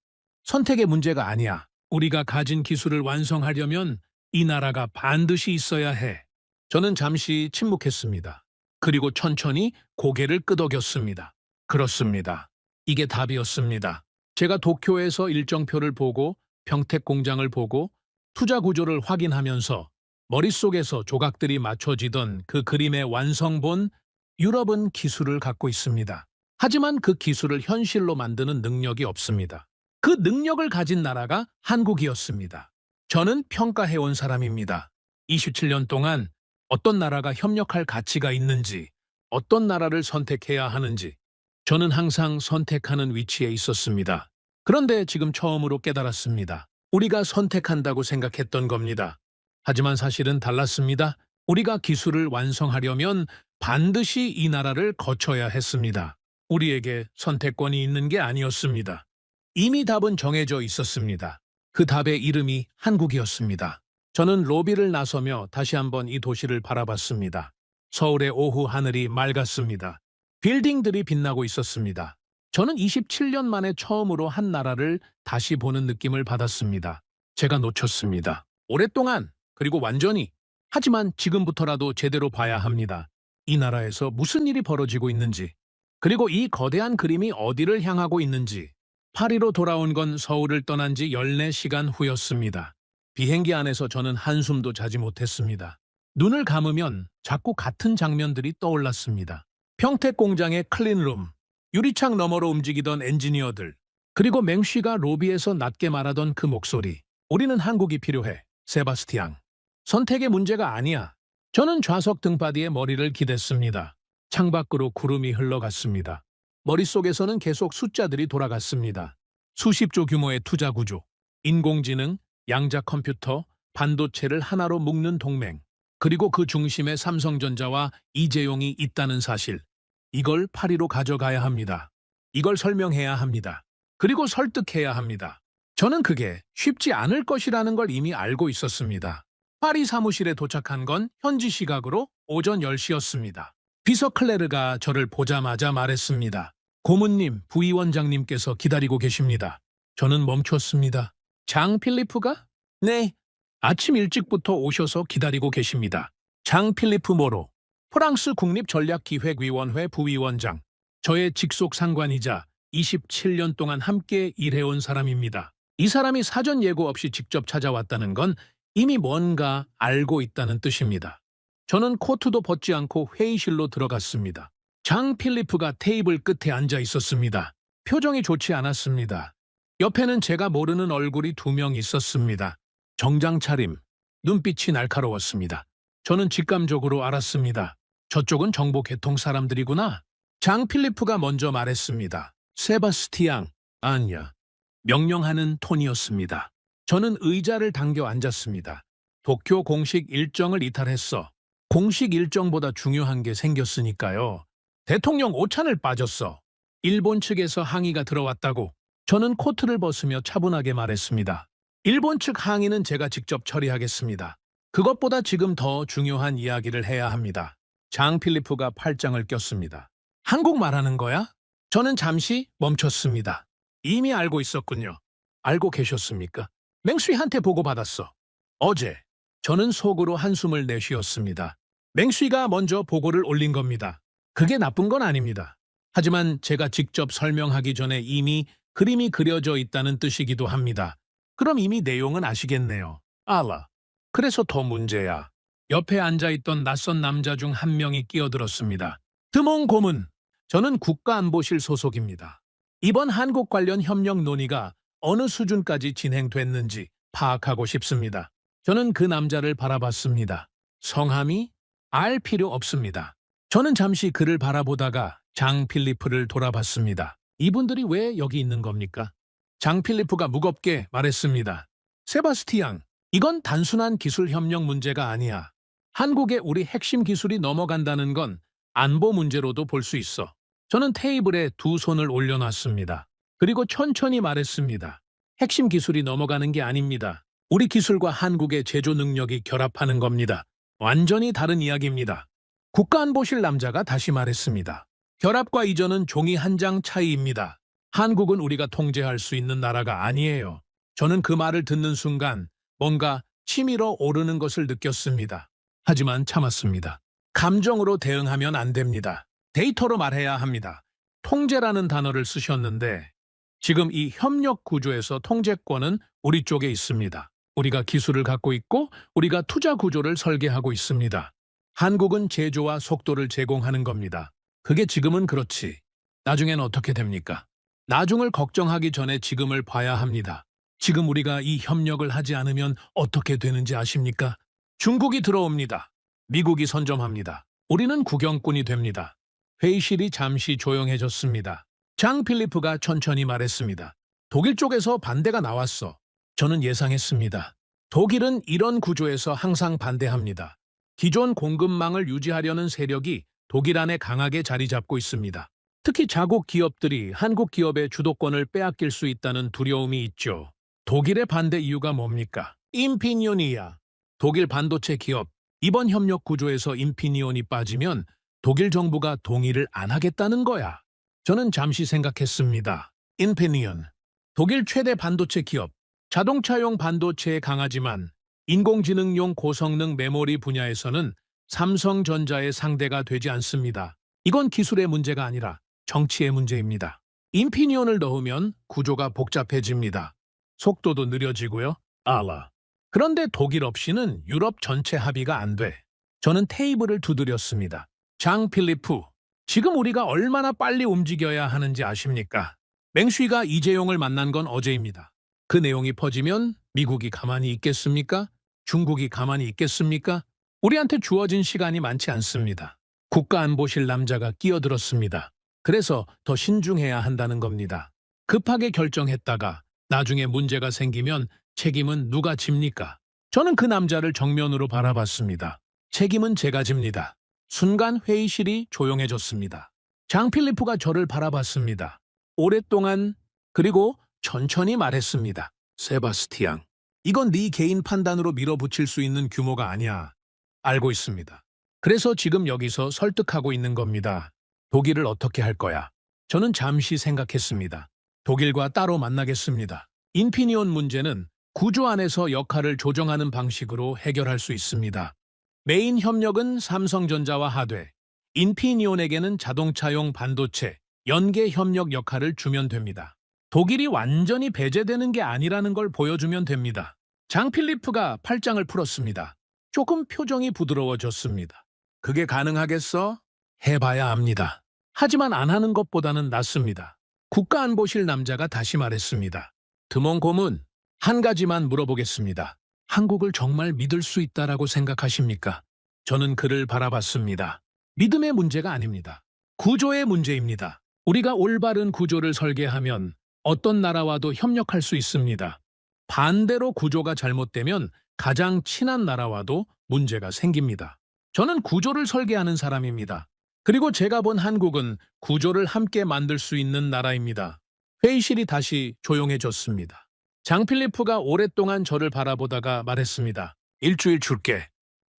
선택의 문제가 아니야. 우리가 가진 기술을 완성하려면 이 나라가 반드시 있어야 해. 저는 잠시 침묵했습니다. 그리고 천천히 고개를 끄덕였습니다. 그렇습니다. 이게 답이었습니다. 제가 도쿄에서 일정표를 보고 평택 공장을 보고 투자 구조를 확인하면서 머릿속에서 조각들이 맞춰지던 그 그림의 완성본, 유럽은 기술을 갖고 있습니다. 하지만 그 기술을 현실로 만드는 능력이 없습니다. 그 능력을 가진 나라가 한국이었습니다. 저는 평가해온 사람입니다. 27년 동안 어떤 나라가 협력할 가치가 있는지, 어떤 나라를 선택해야 하는지, 저는 항상 선택하는 위치에 있었습니다. 그런데 지금 처음으로 깨달았습니다. 우리가 선택한다고 생각했던 겁니다. 하지만 사실은 달랐습니다. 우리가 기술을 완성하려면 반드시 이 나라를 거쳐야 했습니다. 우리에게 선택권이 있는 게 아니었습니다. 이미 답은 정해져 있었습니다. 그 답의 이름이 한국이었습니다. 저는 로비를 나서며 다시 한번 이 도시를 바라봤습니다. 서울의 오후 하늘이 맑았습니다. 빌딩들이 빛나고 있었습니다. 저는 27년 만에 처음으로 한 나라를 다시 보는 느낌을 받았습니다. 제가 놓쳤습니다. 오랫동안, 그리고 완전히. 하지만 지금부터라도 제대로 봐야 합니다. 이 나라에서 무슨 일이 벌어지고 있는지, 그리고 이 거대한 그림이 어디를 향하고 있는지. 파리로 돌아온 건 서울을 떠난 지 14시간 후였습니다. 비행기 안에서 저는 한숨도 자지 못했습니다. 눈을 감으면 자꾸 같은 장면들이 떠올랐습니다. 평택 공장의 클린룸, 유리창 너머로 움직이던 엔지니어들, 그리고 맹쉬가 로비에서 낮게 말하던 그 목소리. 우리는 한국이 필요해, 세바스티앙. 선택의 문제가 아니야. 저는 좌석 등받이에 머리를 기댔습니다. 창밖으로 구름이 흘러갔습니다. 머릿속에서는 계속 숫자들이 돌아갔습니다. 수십조 규모의 투자 구조, 인공지능, 양자 컴퓨터, 반도체를 하나로 묶는 동맹, 그리고 그 중심에 삼성전자와 이재용이 있다는 사실. 이걸 파리로 가져가야 합니다. 이걸 설명해야 합니다. 그리고 설득해야 합니다. 저는 그게 쉽지 않을 것이라는 걸 이미 알고 있었습니다. 파리 사무실에 도착한 건 현지 시각으로 오전 10시였습니다. 비서 클레르가 저를 보자마자 말했습니다. 고문님, 부위원장님께서 기다리고 계십니다. 저는 멈췄습니다. 장 필리프가? 네. 아침 일찍부터 오셔서 기다리고 계십니다. 장 필리프 모로, 프랑스 국립전략기획위원회 부위원장. 저의 직속 상관이자 27년 동안 함께 일해온 사람입니다. 이 사람이 사전 예고 없이 직접 찾아왔다는 건 이미 뭔가 알고 있다는 뜻입니다. 저는 코트도 벗지 않고 회의실로 들어갔습니다. 장 필리프가 테이블 끝에 앉아 있었습니다. 표정이 좋지 않았습니다. 옆에는 제가 모르는 얼굴이 2명 있었습니다. 정장 차림, 눈빛이 날카로웠습니다. 저는 직감적으로 알았습니다. 저쪽은 정보 개통 사람들이구나. 장 필리프가 먼저 말했습니다. 세바스티앙, 아니야. 명령하는 톤이었습니다. 저는 의자를 당겨 앉았습니다. 도쿄 공식 일정을 이탈했어. 공식 일정보다 중요한 게 생겼으니까요. 대통령 오찬을 빠졌어. 일본 측에서 항의가 들어왔다고. 저는 코트를 벗으며 차분하게 말했습니다. 일본 측 항의는 제가 직접 처리하겠습니다. 그것보다 지금 더 중요한 이야기를 해야 합니다. 장 필리프가 팔짱을 꼈습니다. 한국 말하는 거야? 저는 잠시 멈췄습니다. 이미 알고 있었군요. 알고 계셨습니까? 맹수이한테 보고받았어. 어제. 저는 속으로 한숨을 내쉬었습니다. 맹수이가 먼저 보고를 올린 겁니다. 그게 나쁜 건 아닙니다. 하지만 제가 직접 설명하기 전에 이미 그림이 그려져 있다는 뜻이기도 합니다. 그럼 이미 내용은 아시겠네요. 알아. 그래서 더 문제야. 옆에 앉아있던 낯선 남자 중 한 명이 끼어들었습니다. 드몽 고문. 저는 국가안보실 소속입니다. 이번 한국 관련 협력 논의가 어느 수준까지 진행됐는지 파악하고 싶습니다. 저는 그 남자를 바라봤습니다. 성함이? 알 필요 없습니다. 저는 잠시 그를 바라보다가 장 필리프를 돌아봤습니다. 이분들이 왜 여기 있는 겁니까? 장 필리프가 무겁게 말했습니다. 세바스티앙, 이건 단순한 기술 협력 문제가 아니야. 한국에 우리 핵심 기술이 넘어간다는 건 안보 문제로도 볼 수 있어. 저는 테이블에 두 손을 올려놨습니다. 그리고 천천히 말했습니다. 핵심 기술이 넘어가는 게 아닙니다. 우리 기술과 한국의 제조 능력이 결합하는 겁니다. 완전히 다른 이야기입니다. 국가안보실 남자가 다시 말했습니다. 결합과 이전은 종이 한 장 차이입니다. 한국은 우리가 통제할 수 있는 나라가 아니에요. 저는 그 말을 듣는 순간 뭔가 치밀어 오르는 것을 느꼈습니다. 하지만 참았습니다. 감정으로 대응하면 안 됩니다. 데이터로 말해야 합니다. 통제라는 단어를 쓰셨는데 지금 이 협력 구조에서 통제권은 우리 쪽에 있습니다. 우리가 기술을 갖고 있고 우리가 투자 구조를 설계하고 있습니다. 한국은 제조와 속도를 제공하는 겁니다. 그게 지금은 그렇지. 나중엔 어떻게 됩니까? 나중을 걱정하기 전에 지금을 봐야 합니다. 지금 우리가 이 협력을 하지 않으면 어떻게 되는지 아십니까? 중국이 들어옵니다. 미국이 선점합니다. 우리는 구경꾼이 됩니다. 회의실이 잠시 조용해졌습니다. 장 필리프가 천천히 말했습니다. 독일 쪽에서 반대가 나왔어. 저는 예상했습니다. 독일은 이런 구조에서 항상 반대합니다. 기존 공급망을 유지하려는 세력이 독일 안에 강하게 자리 잡고 있습니다. 특히 자국 기업들이 한국 기업의 주도권을 빼앗길 수 있다는 두려움이 있죠. 독일의 반대 이유가 뭡니까? 인피니온이야. 독일 반도체 기업. 이번 협력 구조에서 인피니온이 빠지면 독일 정부가 동의를 안 하겠다는 거야. 저는 잠시 생각했습니다. 인피니온. 독일 최대 반도체 기업. 자동차용 반도체에 강하지만 인공지능용 고성능 메모리 분야에서는 삼성전자의 상대가 되지 않습니다. 이건 기술의 문제가 아니라 정치의 문제입니다. 인피니온을 넣으면 구조가 복잡해집니다. 속도도 느려지고요. 그런데 독일 없이는 유럽 전체 합의가 안 돼. 저는 테이블을 두드렸습니다. 장 필리프, 지금 우리가 얼마나 빨리 움직여야 하는지 아십니까? 맹수이가 이재용을 만난 건 어제입니다. 그 내용이 퍼지면 미국이 가만히 있겠습니까? 중국이 가만히 있겠습니까? 우리한테 주어진 시간이 많지 않습니다. 국가안보실 남자가 끼어들었습니다. 그래서 더 신중해야 한다는 겁니다. 급하게 결정했다가 나중에 문제가 생기면 책임은 누가 집니까? 저는 그 남자를 정면으로 바라봤습니다. 책임은 제가 집니다. 순간 회의실이 조용해졌습니다. 장 필리프가 저를 바라봤습니다. 오랫동안 그리고 천천히 말했습니다. 세바스티앙, 이건 네 개인 판단으로 밀어붙일 수 있는 규모가 아니야. 알고 있습니다. 그래서 지금 여기서 설득하고 있는 겁니다. 독일을 어떻게 할 거야? 저는 잠시 생각했습니다. 독일과 따로 만나겠습니다. 인피니온 문제는 구조 안에서 역할을 조정하는 방식으로 해결할 수 있습니다. 메인 협력은 삼성전자와 하되, 인피니온에게는 자동차용 반도체, 연계 협력 역할을 주면 됩니다. 독일이 완전히 배제되는 게 아니라는 걸 보여주면 됩니다. 장 필리프가 팔짱을 풀었습니다. 조금 표정이 부드러워졌습니다. 그게 가능하겠어? 해봐야 합니다. 하지만 안 하는 것보다는 낫습니다. 국가안보실 남자가 다시 말했습니다. 드몬 고문, 한 가지만 물어보겠습니다. 한국을 정말 믿을 수 있다라고 생각하십니까? 저는 그를 바라봤습니다. 믿음의 문제가 아닙니다. 구조의 문제입니다. 우리가 올바른 구조를 설계하면 어떤 나라와도 협력할 수 있습니다. 반대로 구조가 잘못되면 가장 친한 나라와도 문제가 생깁니다. 저는 구조를 설계하는 사람입니다. 그리고 제가 본 한국은 구조를 함께 만들 수 있는 나라입니다. 회의실이 다시 조용해졌습니다. 장 필리프가 오랫동안 저를 바라보다가 말했습니다. 일주일 줄게.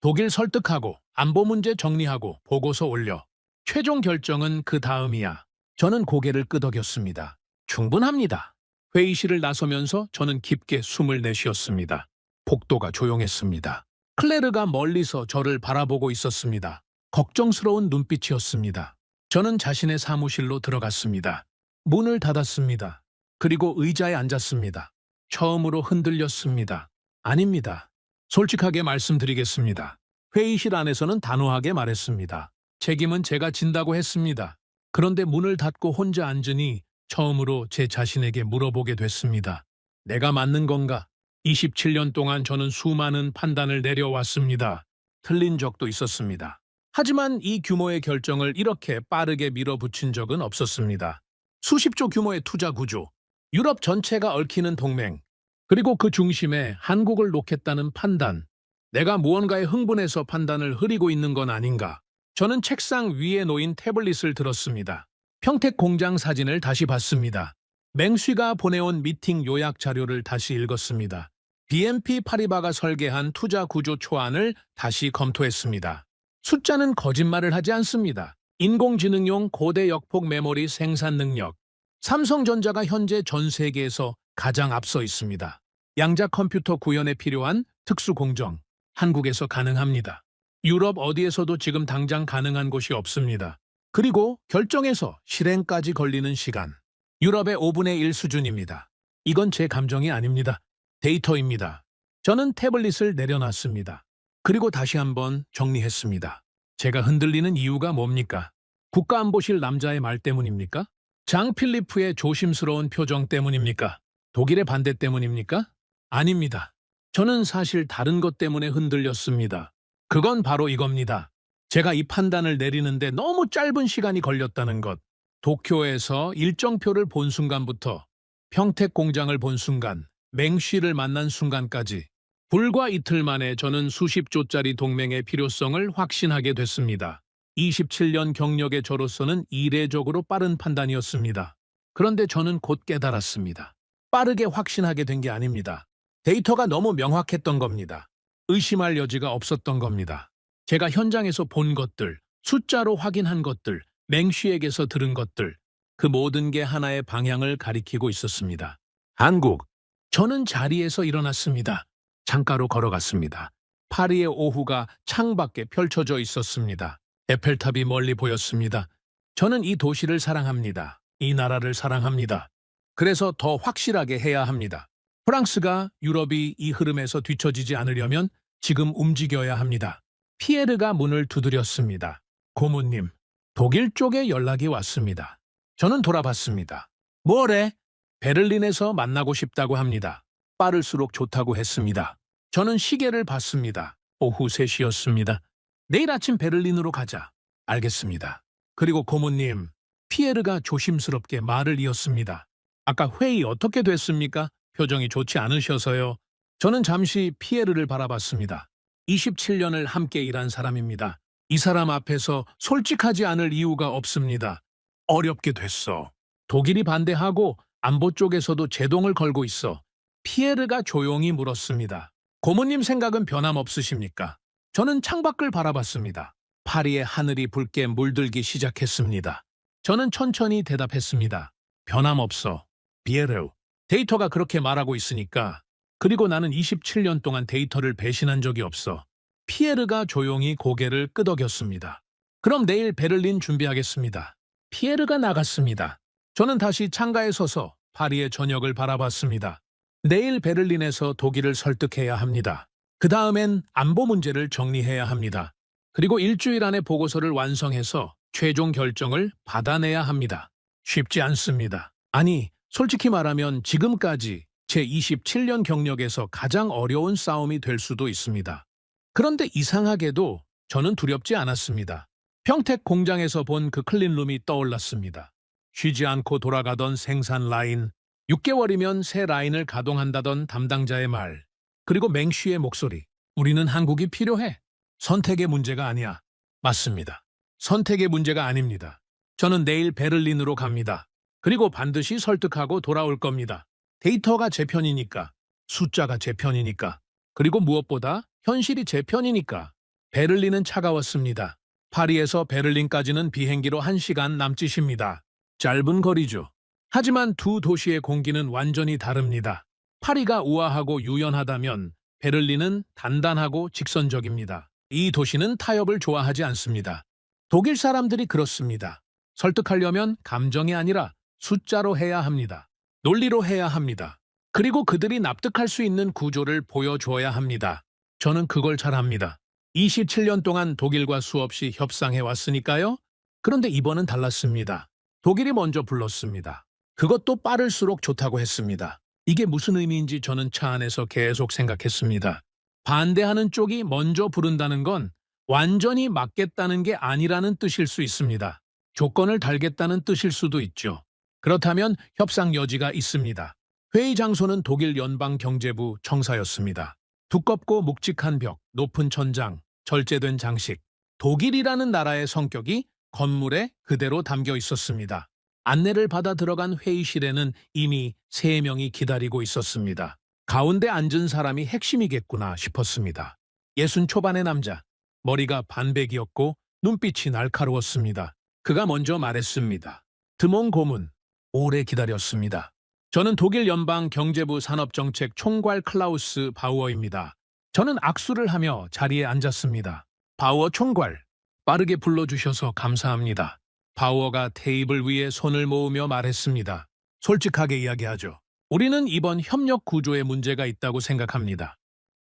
독일 설득하고 안보 문제 정리하고 보고서 올려. 최종 결정은 그 다음이야. 저는 고개를 끄덕였습니다. 충분합니다. 회의실을 나서면서 저는 깊게 숨을 내쉬었습니다. 복도가 조용했습니다. 클레르가 멀리서 저를 바라보고 있었습니다. 걱정스러운 눈빛이었습니다. 저는 자신의 사무실로 들어갔습니다. 문을 닫았습니다. 그리고 의자에 앉았습니다. 처음으로 흔들렸습니다. 아닙니다. 솔직하게 말씀드리겠습니다. 회의실 안에서는 단호하게 말했습니다. 책임은 제가 진다고 했습니다. 그런데 문을 닫고 혼자 앉으니 처음으로 제 자신에게 물어보게 됐습니다. 내가 맞는 건가? 27년 동안 저는 수많은 판단을 내려왔습니다. 틀린 적도 있었습니다. 하지만 이 규모의 결정을 이렇게 빠르게 밀어붙인 적은 없었습니다. 수십조 규모의 투자 구조, 유럽 전체가 얽히는 동맹, 그리고 그 중심에 한국을 놓겠다는 판단. 내가 무언가에 흥분해서 판단을 흐리고 있는 건 아닌가. 저는 책상 위에 놓인 태블릿을 들었습니다. 평택 공장 사진을 다시 봤습니다. 맹쉬가 보내온 미팅 요약 자료를 다시 읽었습니다. BNP 파리바가 설계한 투자 구조 초안을 다시 검토했습니다. 숫자는 거짓말을 하지 않습니다. 인공지능용 고대 역폭 메모리 생산 능력. 삼성전자가 현재 전 세계에서 가장 앞서 있습니다. 양자 컴퓨터 구현에 필요한 특수 공정. 한국에서 가능합니다. 유럽 어디에서도 지금 당장 가능한 곳이 없습니다. 그리고 결정에서 실행까지 걸리는 시간. 유럽의 5분의 1 수준입니다. 이건 제 감정이 아닙니다. 데이터입니다. 저는 태블릿을 내려놨습니다. 그리고 다시 한번 정리했습니다. 제가 흔들리는 이유가 뭡니까? 국가안보실 남자의 말 때문입니까? 장 필리프의 조심스러운 표정 때문입니까? 독일의 반대 때문입니까? 아닙니다. 저는 사실 다른 것 때문에 흔들렸습니다. 그건 바로 이겁니다. 제가 이 판단을 내리는데 너무 짧은 시간이 걸렸다는 것. 도쿄에서 일정표를 본 순간부터 평택 공장을 본 순간, 맹쉬를 만난 순간까지 불과 이틀 만에 저는 수십 조짜리 동맹의 필요성을 확신하게 됐습니다. 27년 경력의 저로서는 이례적으로 빠른 판단이었습니다. 그런데 저는 곧 깨달았습니다. 빠르게 확신하게 된 게 아닙니다. 데이터가 너무 명확했던 겁니다. 의심할 여지가 없었던 겁니다. 제가 현장에서 본 것들, 숫자로 확인한 것들, 맹쉬에게서 들은 것들, 그 모든 게 하나의 방향을 가리키고 있었습니다. 한국. 저는 자리에서 일어났습니다. 창가로 걸어갔습니다. 파리의 오후가 창밖에 펼쳐져 있었습니다. 에펠탑이 멀리 보였습니다. 저는 이 도시를 사랑합니다. 이 나라를 사랑합니다. 그래서 더 확실하게 해야 합니다. 프랑스가 유럽이 이 흐름에서 뒤처지지 않으려면 지금 움직여야 합니다. 피에르가 문을 두드렸습니다. 고모님, 독일 쪽에 연락이 왔습니다. 저는 돌아봤습니다. 뭐래? 베를린에서 만나고 싶다고 합니다. 빠를수록 좋다고 했습니다. 저는 시계를 봤습니다. 오후 3시였습니다. 내일 아침 베를린으로 가자. 알겠습니다. 그리고 고모님, 피에르가 조심스럽게 말을 이었습니다. 아까 회의 어떻게 됐습니까? 표정이 좋지 않으셔서요. 저는 잠시 피에르를 바라봤습니다. 27년을 함께 일한 사람입니다. 이 사람 앞에서 솔직하지 않을 이유가 없습니다. 어렵게 됐어. 독일이 반대하고 안보 쪽에서도 제동을 걸고 있어. 피에르가 조용히 물었습니다. 고모님 생각은 변함없으십니까? 저는 창밖을 바라봤습니다. 파리의 하늘이 붉게 물들기 시작했습니다. 저는 천천히 대답했습니다. 변함없어. 비에르. 데이터가 그렇게 말하고 있으니까. 그리고 나는 27년 동안 데이터를 배신한 적이 없어. 피에르가 조용히 고개를 끄덕였습니다. 그럼 내일 베를린 준비하겠습니다. 피에르가 나갔습니다. 저는 다시 창가에 서서 파리의 저녁을 바라봤습니다. 내일 베를린에서 독일을 설득해야 합니다. 그 다음엔 안보 문제를 정리해야 합니다. 그리고 일주일 안에 보고서를 완성해서 최종 결정을 받아내야 합니다. 쉽지 않습니다. 아니, 솔직히 말하면 지금까지 제 27년 경력에서 가장 어려운 싸움이 될 수도 있습니다. 그런데 이상하게도 저는 두렵지 않았습니다. 평택 공장에서 본 그 클린룸이 떠올랐습니다. 쉬지 않고 돌아가던 생산 라인, 6개월이면 새 라인을 가동한다던 담당자의 말, 그리고 맹쉬의 목소리. 우리는 한국이 필요해. 선택의 문제가 아니야. 맞습니다. 선택의 문제가 아닙니다. 저는 내일 베를린으로 갑니다. 그리고 반드시 설득하고 돌아올 겁니다. 데이터가 제 편이니까, 숫자가 제 편이니까, 그리고 무엇보다 현실이 제 편이니까. 베를린은 차가웠습니다. 파리에서 베를린까지는 비행기로 1시간 남짓입니다. 짧은 거리죠. 하지만 두 도시의 공기는 완전히 다릅니다. 파리가 우아하고 유연하다면 베를린은 단단하고 직선적입니다. 이 도시는 타협을 좋아하지 않습니다. 독일 사람들이 그렇습니다. 설득하려면 감정이 아니라 숫자로 해야 합니다. 논리로 해야 합니다. 그리고 그들이 납득할 수 있는 구조를 보여줘야 합니다. 저는 그걸 잘합니다. 27년 동안 독일과 수없이 협상해 왔으니까요. 그런데 이번은 달랐습니다. 독일이 먼저 불렀습니다. 그것도 빠를수록 좋다고 했습니다. 이게 무슨 의미인지 저는 차 안에서 계속 생각했습니다. 반대하는 쪽이 먼저 부른다는 건 완전히 맞겠다는 게 아니라는 뜻일 수 있습니다. 조건을 달겠다는 뜻일 수도 있죠. 그렇다면 협상 여지가 있습니다. 회의 장소는 독일 연방경제부 청사였습니다. 두껍고 묵직한 벽, 높은 천장, 절제된 장식. 독일이라는 나라의 성격이 건물에 그대로 담겨 있었습니다. 안내를 받아 들어간 회의실에는 이미 3명이 기다리고 있었습니다. 가운데 앉은 사람이 핵심이겠구나 싶었습니다. 60 초반의 남자, 머리가 반백이었고 눈빛이 날카로웠습니다. 그가 먼저 말했습니다. 드몽 고문, 오래 기다렸습니다. 저는 독일 연방 경제부 산업정책 총괄 클라우스 바우어입니다. 저는 악수를 하며 자리에 앉았습니다. 바우어 총괄, 빠르게 불러주셔서 감사합니다. 바우어가 테이블 위에 손을 모으며 말했습니다. 솔직하게 이야기하죠. 우리는 이번 협력 구조에 문제가 있다고 생각합니다.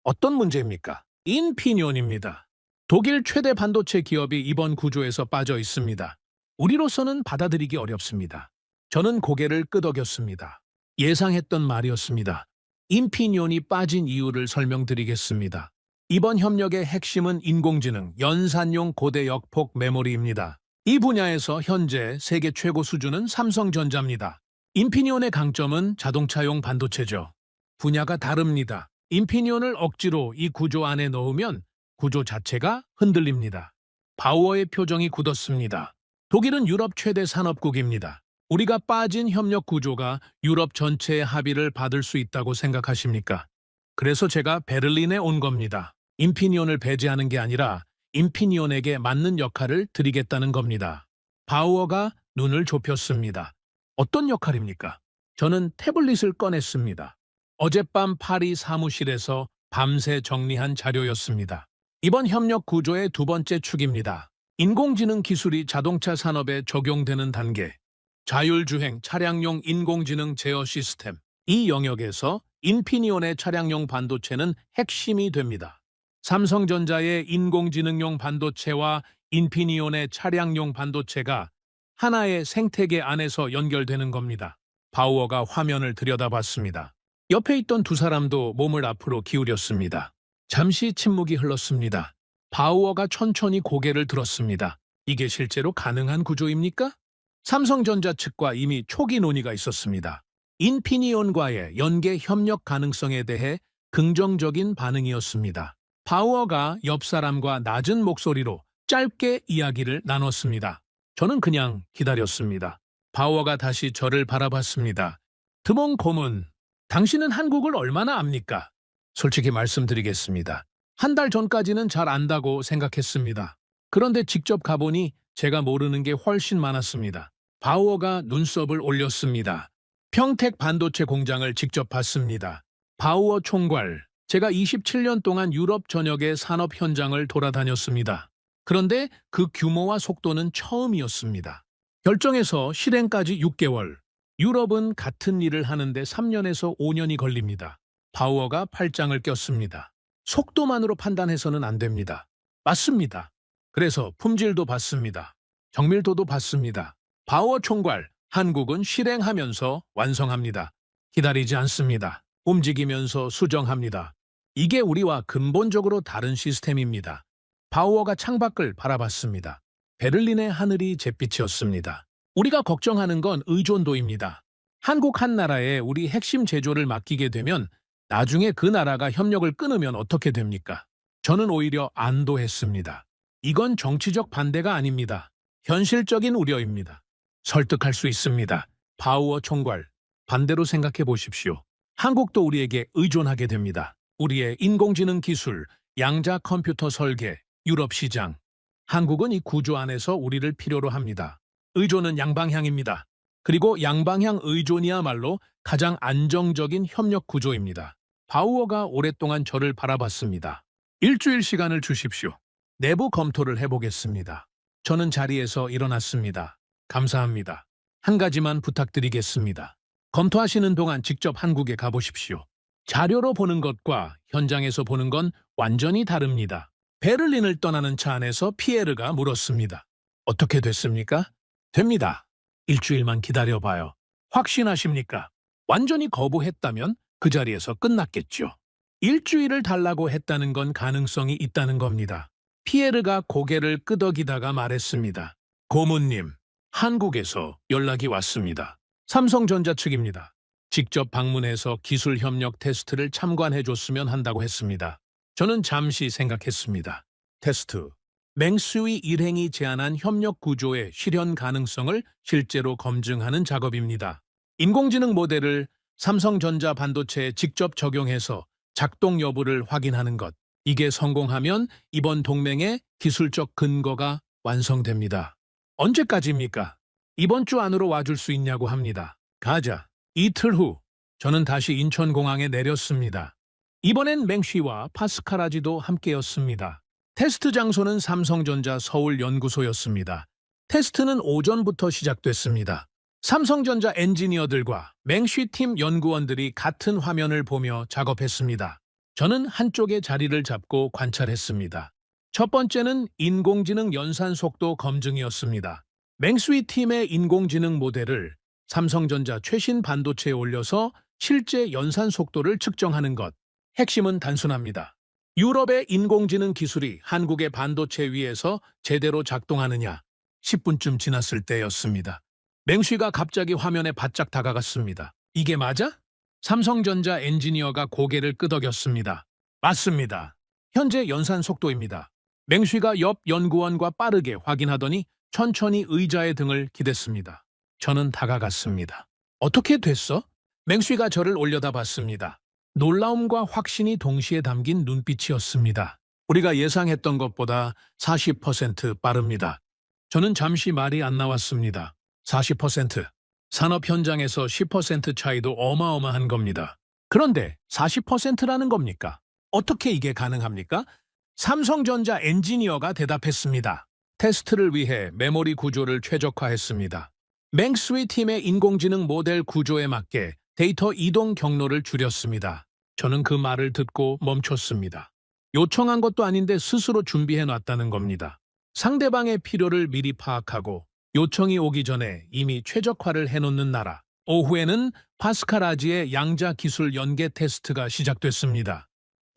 어떤 문제입니까? 인피니온입니다. 독일 최대 반도체 기업이 이번 구조에서 빠져 있습니다. 우리로서는 받아들이기 어렵습니다. 저는 고개를 끄덕였습니다. 예상했던 말이었습니다. 인피니온이 빠진 이유를 설명드리겠습니다. 이번 협력의 핵심은 인공지능, 연산용 고대 역폭 메모리입니다. 이 분야에서 현재 세계 최고 수준은 삼성전자입니다. 인피니온의 강점은 자동차용 반도체죠. 분야가 다릅니다. 인피니온을 억지로 이 구조 안에 넣으면 구조 자체가 흔들립니다. 바우어의 표정이 굳었습니다. 독일은 유럽 최대 산업국입니다. 우리가 빠진 협력 구조가 유럽 전체의 합의를 받을 수 있다고 생각하십니까? 그래서 제가 베를린에 온 겁니다. 인피니온을 배제하는 게 아니라 인피니온에게 맞는 역할을 드리겠다는 겁니다. 바우어가 눈을 좁혔습니다. 어떤 역할입니까? 저는 태블릿을 꺼냈습니다. 어젯밤 파리 사무실에서 밤새 정리한 자료였습니다. 이번 협력 구조의 2번째 축입니다. 인공지능 기술이 자동차 산업에 적용되는 단계, 자율주행 차량용 인공지능 제어 시스템, 이 영역에서 인피니온의 차량용 반도체는 핵심이 됩니다. 삼성전자의 인공지능용 반도체와 인피니온의 차량용 반도체가 하나의 생태계 안에서 연결되는 겁니다. 바우어가 화면을 들여다봤습니다. 옆에 있던 2 사람도 몸을 앞으로 기울였습니다. 잠시 침묵이 흘렀습니다. 바우어가 천천히 고개를 들었습니다. 이게 실제로 가능한 구조입니까? 삼성전자 측과 이미 초기 논의가 있었습니다. 인피니온과의 연계 협력 가능성에 대해 긍정적인 반응이었습니다. 바우어가 옆 사람과 낮은 목소리로 짧게 이야기를 나눴습니다. 저는 그냥 기다렸습니다. 바우어가 다시 저를 바라봤습니다. 드몽 고문, 당신은 한국을 얼마나 압니까? 솔직히 말씀드리겠습니다. 1달 전까지는 잘 안다고 생각했습니다. 그런데 직접 가보니 제가 모르는 게 훨씬 많았습니다. 바우어가 눈썹을 올렸습니다. 평택 반도체 공장을 직접 봤습니다. 바우어 총괄, 제가 27년 동안 유럽 전역의 산업 현장을 돌아다녔습니다. 그런데 그 규모와 속도는 처음이었습니다. 결정에서 실행까지 6개월, 유럽은 같은 일을 하는데 3년에서 5년이 걸립니다. 바우어가 팔짱을 꼈습니다. 속도만으로 판단해서는 안 됩니다. 맞습니다. 그래서 품질도 봤습니다. 정밀도도 봤습니다. 바우어 총괄, 한국은 실행하면서 완성합니다. 기다리지 않습니다. 움직이면서 수정합니다. 이게 우리와 근본적으로 다른 시스템입니다. 바우어가 창밖을 바라봤습니다. 베를린의 하늘이 잿빛이었습니다. 우리가 걱정하는 건 의존도입니다. 한국 한 나라에 우리 핵심 제조를 맡기게 되면 나중에 그 나라가 협력을 끊으면 어떻게 됩니까? 저는 오히려 안도했습니다. 이건 정치적 반대가 아닙니다. 현실적인 우려입니다. 설득할 수 있습니다. 바우어 총괄, 반대로 생각해 보십시오. 한국도 우리에게 의존하게 됩니다. 우리의 인공지능 기술, 양자 컴퓨터 설계, 유럽 시장. 한국은 이 구조 안에서 우리를 필요로 합니다. 의존은 양방향입니다. 그리고 양방향 의존이야말로 가장 안정적인 협력 구조입니다. 바우어가 오랫동안 저를 바라봤습니다. 일주일 시간을 주십시오. 내부 검토를 해보겠습니다. 저는 자리에서 일어났습니다. 감사합니다. 한 가지만 부탁드리겠습니다. 검토하시는 동안 직접 한국에 가보십시오. 자료로 보는 것과 현장에서 보는 건 완전히 다릅니다. 베를린을 떠나는 차 안에서 피에르가 물었습니다. 어떻게 됐습니까? 됩니다. 일주일만 기다려봐요. 확신하십니까? 완전히 거부했다면 그 자리에서 끝났겠죠. 일주일을 달라고 했다는 건 가능성이 있다는 겁니다. 피에르가 고개를 끄덕이다가 말했습니다. 고문님, 한국에서 연락이 왔습니다. 삼성전자 측입니다. 직접 방문해서 기술 협력 테스트를 참관해줬으면 한다고 했습니다. 저는 잠시 생각했습니다. 테스트, 맹수위 일행이 제안한 협력 구조의 실현 가능성을 실제로 검증하는 작업입니다. 인공지능 모델을 삼성전자 반도체에 직접 적용해서 작동 여부를 확인하는 것. 이게 성공하면 이번 동맹의 기술적 근거가 완성됩니다. 언제까지입니까? 이번 주 안으로 와줄 수 있냐고 합니다. 가자. 이틀 후 저는 다시 인천공항에 내렸습니다. 이번엔 맹쉬와 파스카라지도 함께였습니다. 테스트 장소는 삼성전자 서울연구소였습니다. 테스트는 오전부터 시작됐습니다. 삼성전자 엔지니어들과 맹쉬팀 연구원들이 같은 화면을 보며 작업했습니다. 저는 한쪽에 자리를 잡고 관찰했습니다. 첫 번째는 인공지능 연산 속도 검증이었습니다. 맹쉬 팀의 인공지능 모델을 삼성전자 최신 반도체에 올려서 실제 연산 속도를 측정하는 것. 핵심은 단순합니다. 유럽의 인공지능 기술이 한국의 반도체 위에서 제대로 작동하느냐. 10분쯤 지났을 때였습니다. 맹쉬가 갑자기 화면에 바짝 다가갔습니다. 이게 맞아? 삼성전자 엔지니어가 고개를 끄덕였습니다. 맞습니다. 현재 연산 속도입니다. 맹쉬가 옆 연구원과 빠르게 확인하더니 천천히 의자의 등을 기댔습니다. 저는 다가갔습니다. 어떻게 됐어? 맹쉬가 저를 올려다봤습니다. 놀라움과 확신이 동시에 담긴 눈빛이었습니다. 우리가 예상했던 것보다 40% 빠릅니다. 저는 잠시 말이 안 나왔습니다. 40%. 산업 현장에서 10% 차이도 어마어마한 겁니다. 그런데 40%라는 겁니까? 어떻게 이게 가능합니까? 삼성전자 엔지니어가 대답했습니다. 테스트를 위해 메모리 구조를 최적화했습니다. 맹스위 팀의 인공지능 모델 구조에 맞게 데이터 이동 경로를 줄였습니다. 저는 그 말을 듣고 멈췄습니다. 요청한 것도 아닌데 스스로 준비해 놨다는 겁니다. 상대방의 필요를 미리 파악하고 요청이 오기 전에 이미 최적화를 해놓는 나라. 오후에는 파스카라지의 양자 기술 연계 테스트가 시작됐습니다.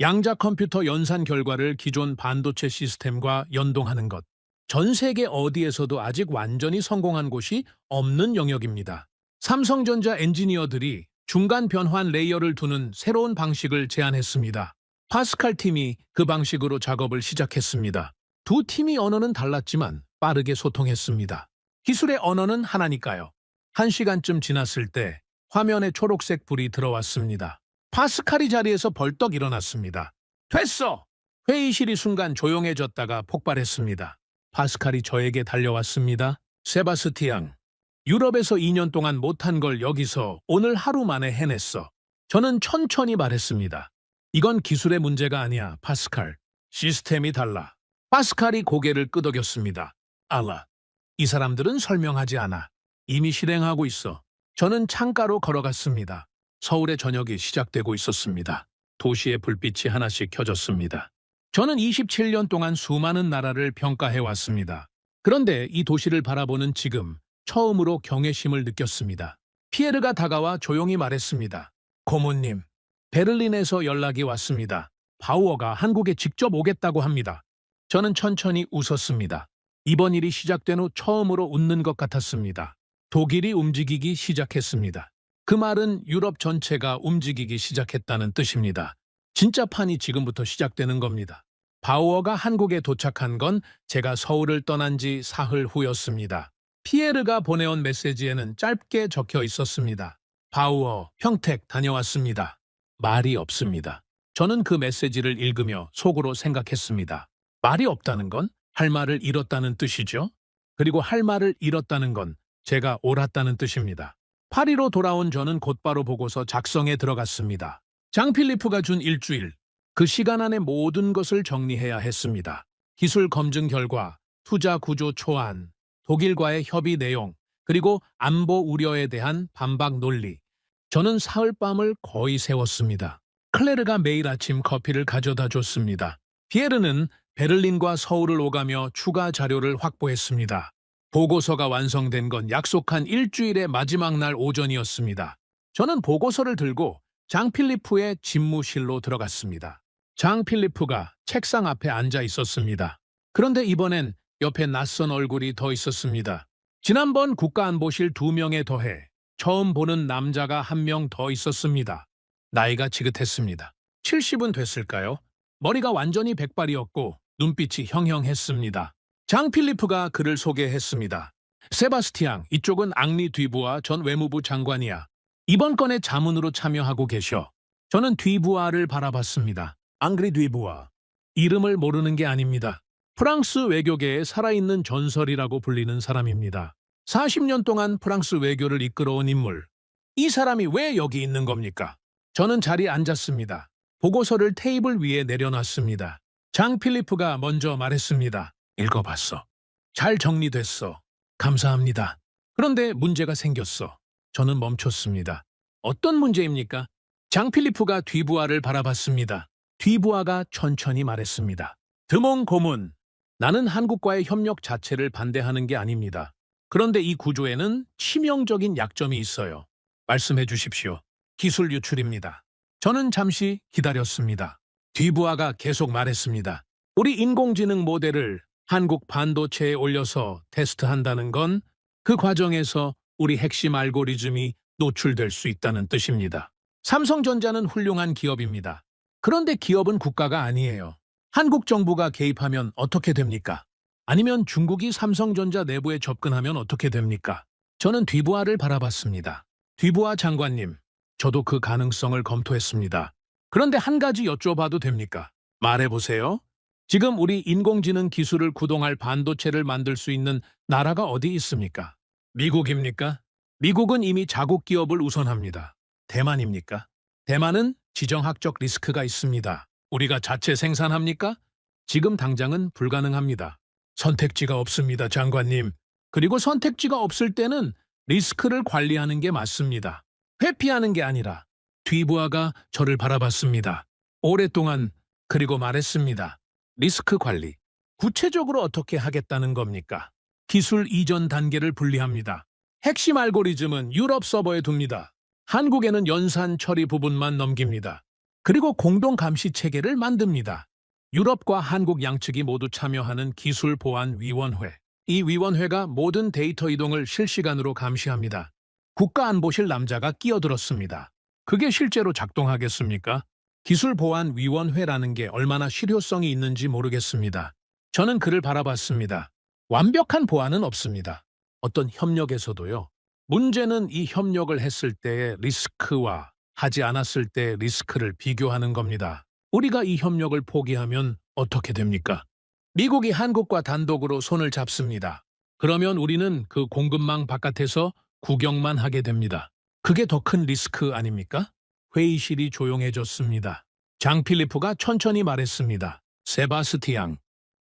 양자 컴퓨터 연산 결과를 기존 반도체 시스템과 연동하는 것. 전 세계 어디에서도 아직 완전히 성공한 곳이 없는 영역입니다. 삼성전자 엔지니어들이 중간 변환 레이어를 두는 새로운 방식을 제안했습니다. 파스칼 팀이 그 방식으로 작업을 시작했습니다. 두 팀이 언어는 달랐지만 빠르게 소통했습니다. 기술의 언어는 하나니까요. 1시간쯤 지났을 때 화면에 초록색 불이 들어왔습니다. 파스칼이 자리에서 벌떡 일어났습니다. 됐어! 회의실이 순간 조용해졌다가 폭발했습니다. 파스칼이 저에게 달려왔습니다. 세바스티앙, 유럽에서 2년 동안 못한 걸 여기서 오늘 하루 만에 해냈어. 저는 천천히 말했습니다. 이건 기술의 문제가 아니야, 파스칼. 시스템이 달라. 파스칼이 고개를 끄덕였습니다. 알라. 이 사람들은 설명하지 않아. 이미 실행하고 있어. 저는 창가로 걸어갔습니다. 서울의 저녁이 시작되고 있었습니다. 도시의 불빛이 하나씩 켜졌습니다. 저는 27년 동안 수많은 나라를 평가해왔습니다. 그런데 이 도시를 바라보는 지금 처음으로 경외심을 느꼈습니다. 피에르가 다가와 조용히 말했습니다. 고모님, 베를린에서 연락이 왔습니다. 바우어가 한국에 직접 오겠다고 합니다. 저는 천천히 웃었습니다. 이번 일이 시작된 후 처음으로 웃는 것 같았습니다. 독일이 움직이기 시작했습니다. 그 말은 유럽 전체가 움직이기 시작했다는 뜻입니다. 진짜 판이 지금부터 시작되는 겁니다. 바우어가 한국에 도착한 건 제가 서울을 떠난 지 사흘 후였습니다. 피에르가 보내온 메시지에는 짧게 적혀 있었습니다. 바우어, 평택 다녀왔습니다. 말이 없습니다. 저는 그 메시지를 읽으며 속으로 생각했습니다. 말이 없다는 건 할 말을 잃었다는 뜻이죠. 그리고 할 말을 잃었다는 건 제가 옳았다는 뜻입니다. 파리로 돌아온 저는 곧바로 보고서 작성에 들어갔습니다. 장필리프가 준 일주일. 그 시간 안에 모든 것을 정리해야 했습니다. 기술 검증 결과, 투자 구조 초안, 독일과의 협의 내용, 그리고 안보 우려에 대한 반박 논리. 저는 사흘밤을 거의 세웠습니다. 클레르가 매일 아침 커피를 가져다 줬습니다. 피에르는 베를린과 서울을 오가며 추가 자료를 확보했습니다. 보고서가 완성된 건 약속한 일주일의 마지막 날 오전이었습니다. 저는 보고서를 들고 장필리프의 집무실로 들어갔습니다. 장필리프가 책상 앞에 앉아 있었습니다. 그런데 이번엔 옆에 낯선 얼굴이 더 있었습니다. 지난번 국가안보실 2명에 더해 처음 보는 남자가 1명 더 있었습니다. 나이가 지긋했습니다. 70은 됐을까요? 머리가 완전히 백발이었고 눈빛이 형형했습니다. 장 필리프가 그를 소개했습니다. 세바스티앙, 이쪽은 앙리 뒤부아 전 외무부 장관이야. 이번 건에 자문으로 참여하고 계셔. 저는 뒤부아를 바라봤습니다. 앙리 뒤부아. 이름을 모르는 게 아닙니다. 프랑스 외교계의 살아있는 전설이라고 불리는 사람입니다. 40년 동안 프랑스 외교를 이끌어온 인물. 이 사람이 왜 여기 있는 겁니까? 저는 자리에 앉았습니다. 보고서를 테이블 위에 내려놨습니다. 장 필리프가 먼저 말했습니다. 읽어봤어. 잘 정리됐어. 감사합니다. 그런데 문제가 생겼어. 저는 멈췄습니다. 어떤 문제입니까? 장 필리프가 뒤부아를 바라봤습니다. 뒤부아가 천천히 말했습니다. 드몽 고문. 나는 한국과의 협력 자체를 반대하는 게 아닙니다. 그런데 이 구조에는 치명적인 약점이 있어요. 말씀해 주십시오. 기술 유출입니다. 저는 잠시 기다렸습니다. 뒤부아가 계속 말했습니다. 우리 인공지능 모델을 한국 반도체에 올려서 테스트한다는 건 그 과정에서 우리 핵심 알고리즘이 노출될 수 있다는 뜻입니다. 삼성전자는 훌륭한 기업입니다. 그런데 기업은 국가가 아니에요. 한국 정부가 개입하면 어떻게 됩니까? 아니면 중국이 삼성전자 내부에 접근하면 어떻게 됩니까? 저는 뒤부아를 바라봤습니다. 뒤부아 장관님, 저도 그 가능성을 검토했습니다. 그런데 한 가지 여쭤봐도 됩니까? 말해보세요. 지금 우리 인공지능 기술을 구동할 반도체를 만들 수 있는 나라가 어디 있습니까? 미국입니까? 미국은 이미 자국 기업을 우선합니다. 대만입니까? 대만은 지정학적 리스크가 있습니다. 우리가 자체 생산합니까? 지금 당장은 불가능합니다. 선택지가 없습니다, 장관님. 그리고 선택지가 없을 때는 리스크를 관리하는 게 맞습니다. 회피하는 게 아니라. 뒤부아가 저를 바라봤습니다. 오랫동안 그리고 말했습니다. 리스크 관리. 구체적으로 어떻게 하겠다는 겁니까? 기술 이전 단계를 분리합니다. 핵심 알고리즘은 유럽 서버에 둡니다. 한국에는 연산 처리 부분만 넘깁니다. 그리고 공동 감시 체계를 만듭니다. 유럽과 한국 양측이 모두 참여하는 기술보안위원회. 이 위원회가 모든 데이터 이동을 실시간으로 감시합니다. 국가안보실 남자가 끼어들었습니다. 그게 실제로 작동하겠습니까? 기술보안위원회라는 게 얼마나 실효성이 있는지 모르겠습니다. 저는 그를 바라봤습니다. 완벽한 보안은 없습니다. 어떤 협력에서도요. 문제는 이 협력을 했을 때의 리스크와 하지 않았을 때의 리스크를 비교하는 겁니다. 우리가 이 협력을 포기하면 어떻게 됩니까? 미국이 한국과 단독으로 손을 잡습니다. 그러면 우리는 그 공급망 바깥에서 구경만 하게 됩니다. 그게 더 큰 리스크 아닙니까? 회의실이 조용해졌습니다. 장 필리프가 천천히 말했습니다. 세바스티앙,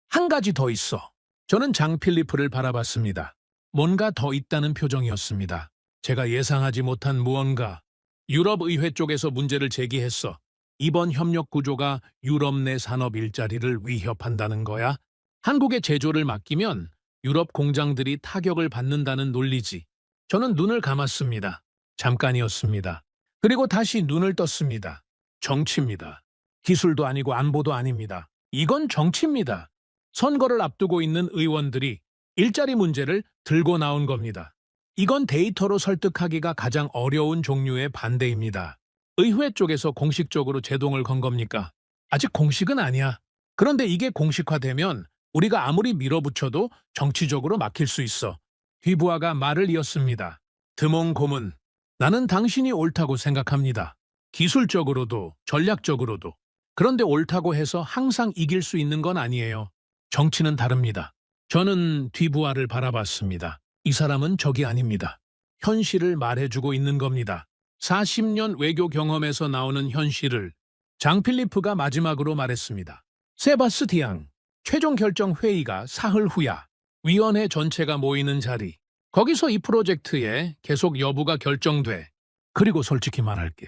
한 가지 더 있어. 저는 장 필리프를 바라봤습니다. 뭔가 더 있다는 표정이었습니다. 제가 예상하지 못한 무언가. 유럽의회 쪽에서 문제를 제기했어. 이번 협력 구조가 유럽 내 산업 일자리를 위협한다는 거야? 한국에 제조를 맡기면 유럽 공장들이 타격을 받는다는 논리지. 저는 눈을 감았습니다. 잠깐이었습니다. 그리고 다시 눈을 떴습니다. 정치입니다. 기술도 아니고 안보도 아닙니다. 이건 정치입니다. 선거를 앞두고 있는 의원들이 일자리 문제를 들고 나온 겁니다. 이건 데이터로 설득하기가 가장 어려운 종류의 반대입니다. 의회 쪽에서 공식적으로 제동을 건 겁니까? 아직 공식은 아니야. 그런데 이게 공식화되면 우리가 아무리 밀어붙여도 정치적으로 막힐 수 있어. 뒤부아가 말을 이었습니다. 드몽 고문. 나는 당신이 옳다고 생각합니다. 기술적으로도 전략적으로도. 그런데 옳다고 해서 항상 이길 수 있는 건 아니에요. 정치는 다릅니다. 저는 뒤부아를 바라봤습니다. 이 사람은 적이 아닙니다. 현실을 말해주고 있는 겁니다. 40년 외교 경험에서 나오는 현실을 장 필리프가 마지막으로 말했습니다. 세바스티앙, 최종 결정 회의가 사흘 후야. 위원회 전체가 모이는 자리. 거기서 이 프로젝트의 계속 여부가 결정돼. 그리고 솔직히 말할게.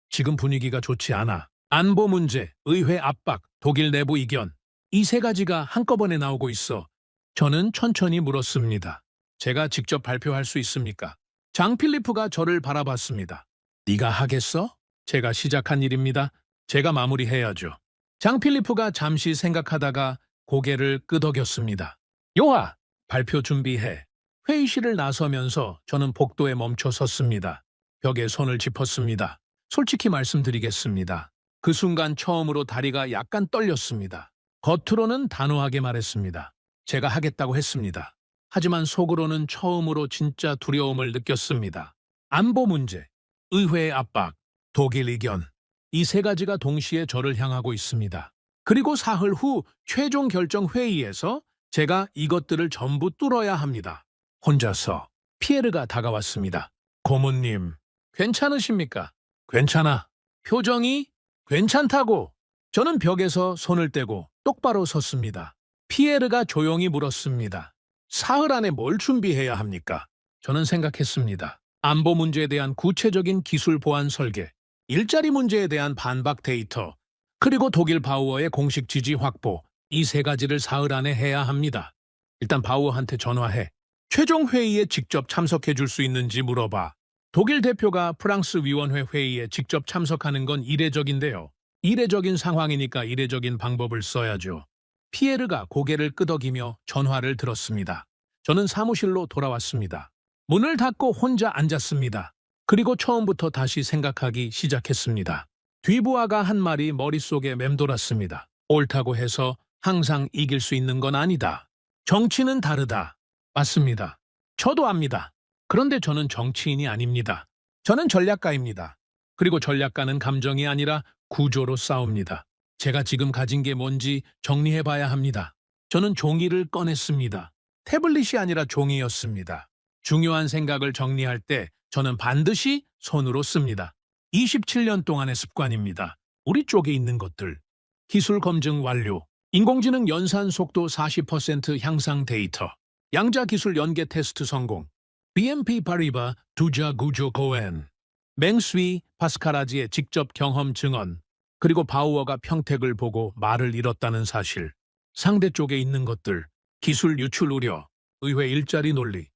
지금 분위기가 좋지 않아. 안보 문제, 의회 압박, 독일 내부 이견. 이 세 가지가 한꺼번에 나오고 있어. 저는 천천히 물었습니다. 제가 직접 발표할 수 있습니까? 장 필리프가 저를 바라봤습니다. 네가 하겠어? 제가 시작한 일입니다. 제가 마무리해야죠. 장 필리프가 잠시 생각하다가 고개를 끄덕였습니다. 요하, 발표 준비해. 회의실을 나서면서 저는 복도에 멈춰 섰습니다. 벽에 손을 짚었습니다. 솔직히 말씀드리겠습니다. 그 순간 처음으로 다리가 약간 떨렸습니다. 겉으로는 단호하게 말했습니다. 제가 하겠다고 했습니다. 하지만 속으로는 처음으로 진짜 두려움을 느꼈습니다. 안보 문제, 의회의 압박, 독일 이견. 이 세 가지가 동시에 저를 향하고 있습니다. 그리고 사흘 후 최종 결정 회의에서 제가 이것들을 전부 뚫어야 합니다. 혼자서 피에르가 다가왔습니다. 고모님, 괜찮으십니까? 괜찮아. 표정이 괜찮다고. 저는 벽에서 손을 떼고 똑바로 섰습니다. 피에르가 조용히 물었습니다. 사흘 안에 뭘 준비해야 합니까? 저는 생각했습니다. 안보 문제에 대한 구체적인 기술 보안 설계, 일자리 문제에 대한 반박 데이터, 그리고 독일 바우어의 공식 지지 확보, 이 세 가지를 사흘 안에 해야 합니다. 일단 바우어한테 전화해 최종 회의에 직접 참석해 줄 수 있는지 물어봐. 독일 대표가 프랑스 위원회 회의에 직접 참석하는 건 이례적인데요. 이례적인 상황이니까 이례적인 방법을 써야죠. 피에르가 고개를 끄덕이며 전화를 들었습니다. 저는 사무실로 돌아왔습니다. 문을 닫고 혼자 앉았습니다. 그리고 처음부터 다시 생각하기 시작했습니다. 뒤부하가 한 말이 머릿속에 맴돌았습니다. 옳다고 해서 항상 이길 수 있는 건 아니다. 정치는 다르다. 맞습니다. 저도 압니다. 그런데 저는 정치인이 아닙니다. 저는 전략가입니다. 그리고 전략가는 감정이 아니라 구조로 싸웁니다. 제가 지금 가진 게 뭔지 정리해봐야 합니다. 저는 종이를 꺼냈습니다. 태블릿이 아니라 종이였습니다. 중요한 생각을 정리할 때 저는 반드시 손으로 씁니다. 27년 동안의 습관입니다. 우리 쪽에 있는 것들. 기술 검증 완료. 인공지능 연산 속도 40% 향상 데이터. 양자 기술 연계 테스트 성공. BNP 파리바 두자 구조 고엔. 맹스위 파스카라지의 직접 경험 증언. 그리고 바우어가 평택을 보고 말을 잃었다는 사실. 상대 쪽에 있는 것들. 기술 유출 우려. 의회 일자리 논리.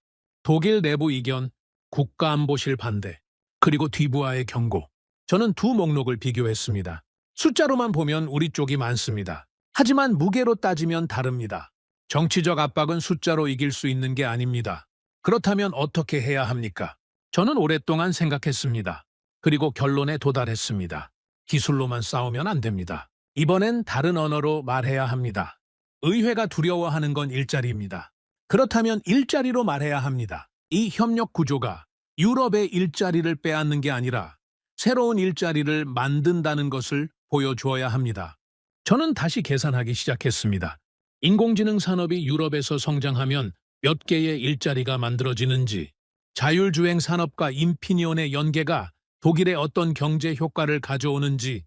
독일 내부 이견. 국가안보실 반대. 그리고 뒤부하의 경고. 저는 두 목록을 비교했습니다. 숫자로만 보면 우리 쪽이 많습니다. 하지만 무게로 따지면 다릅니다. 정치적 압박은 숫자로 이길 수 있는 게 아닙니다. 그렇다면 어떻게 해야 합니까? 저는 오랫동안 생각했습니다. 그리고 결론에 도달했습니다. 기술로만 싸우면 안 됩니다. 이번엔 다른 언어로 말해야 합니다. 의회가 두려워하는 건 일자리입니다. 그렇다면 일자리로 말해야 합니다. 이 협력 구조가 유럽의 일자리를 빼앗는 게 아니라 새로운 일자리를 만든다는 것을 보여주어야 합니다. 저는 다시 계산하기 시작했습니다. 인공지능 산업이 유럽에서 성장하면 몇 개의 일자리가 만들어지는지, 자율주행 산업과 인피니온의 연계가 독일에 어떤 경제 효과를 가져오는지,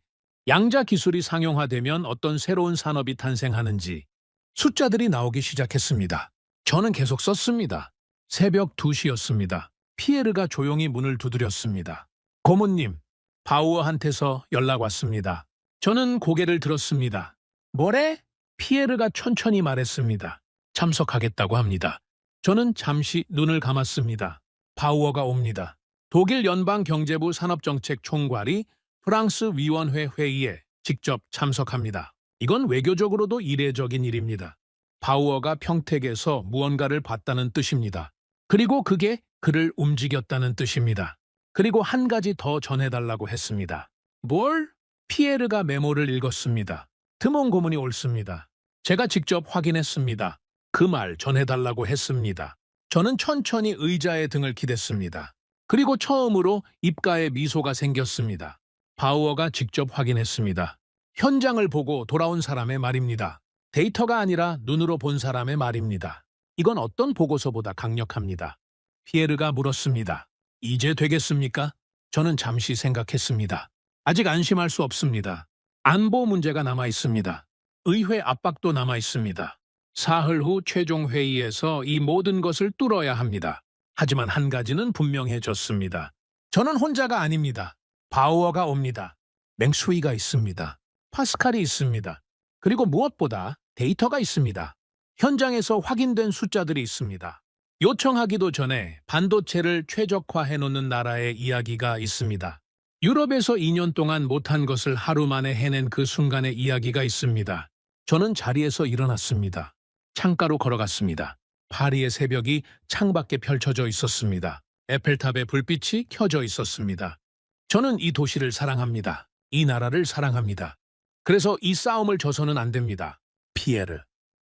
양자 기술이 상용화되면 어떤 새로운 산업이 탄생하는지 숫자들이 나오기 시작했습니다. 저는 계속 썼습니다. 새벽 2시였습니다. 피에르가 조용히 문을 두드렸습니다. 고모님, 바우어한테서 연락 왔습니다. 저는 고개를 들었습니다. 뭐래? 피에르가 천천히 말했습니다. 참석하겠다고 합니다. 저는 잠시 눈을 감았습니다. 바우어가 옵니다. 독일 연방경제부 산업정책 총괄이 프랑스 위원회 회의에 직접 참석합니다. 이건 외교적으로도 이례적인 일입니다. 바우어가 평택에서 무언가를 봤다는 뜻입니다. 그리고 그게 그를 움직였다는 뜻입니다. 그리고 한 가지 더 전해달라고 했습니다. 뭘? 피에르가 메모를 읽었습니다. 드몬 고문이 옳습니다. 제가 직접 확인했습니다. 그 말 전해달라고 했습니다. 저는 천천히 의자에 등을 기댔습니다. 그리고 처음으로 입가에 미소가 생겼습니다. 바우어가 직접 확인했습니다. 현장을 보고 돌아온 사람의 말입니다. 데이터가 아니라 눈으로 본 사람의 말입니다. 이건 어떤 보고서보다 강력합니다. 피에르가 물었습니다. 이제 되겠습니까? 저는 잠시 생각했습니다. 아직 안심할 수 없습니다. 안보 문제가 남아 있습니다. 의회 압박도 남아 있습니다. 사흘 후 최종 회의에서 이 모든 것을 뚫어야 합니다. 하지만 한 가지는 분명해졌습니다. 저는 혼자가 아닙니다. 바우어가 옵니다. 맹수위가 있습니다. 파스칼이 있습니다. 그리고 무엇보다 데이터가 있습니다. 현장에서 확인된 숫자들이 있습니다. 요청하기도 전에 반도체를 최적화해놓는 나라의 이야기가 있습니다. 유럽에서 2년 동안 못한 것을 하루 만에 해낸 그 순간의 이야기가 있습니다. 저는 자리에서 일어났습니다. 창가로 걸어갔습니다. 파리의 새벽이 창밖에 펼쳐져 있었습니다. 에펠탑의 불빛이 켜져 있었습니다. 저는 이 도시를 사랑합니다. 이 나라를 사랑합니다. 그래서 이 싸움을 져서는 안 됩니다. 피에르.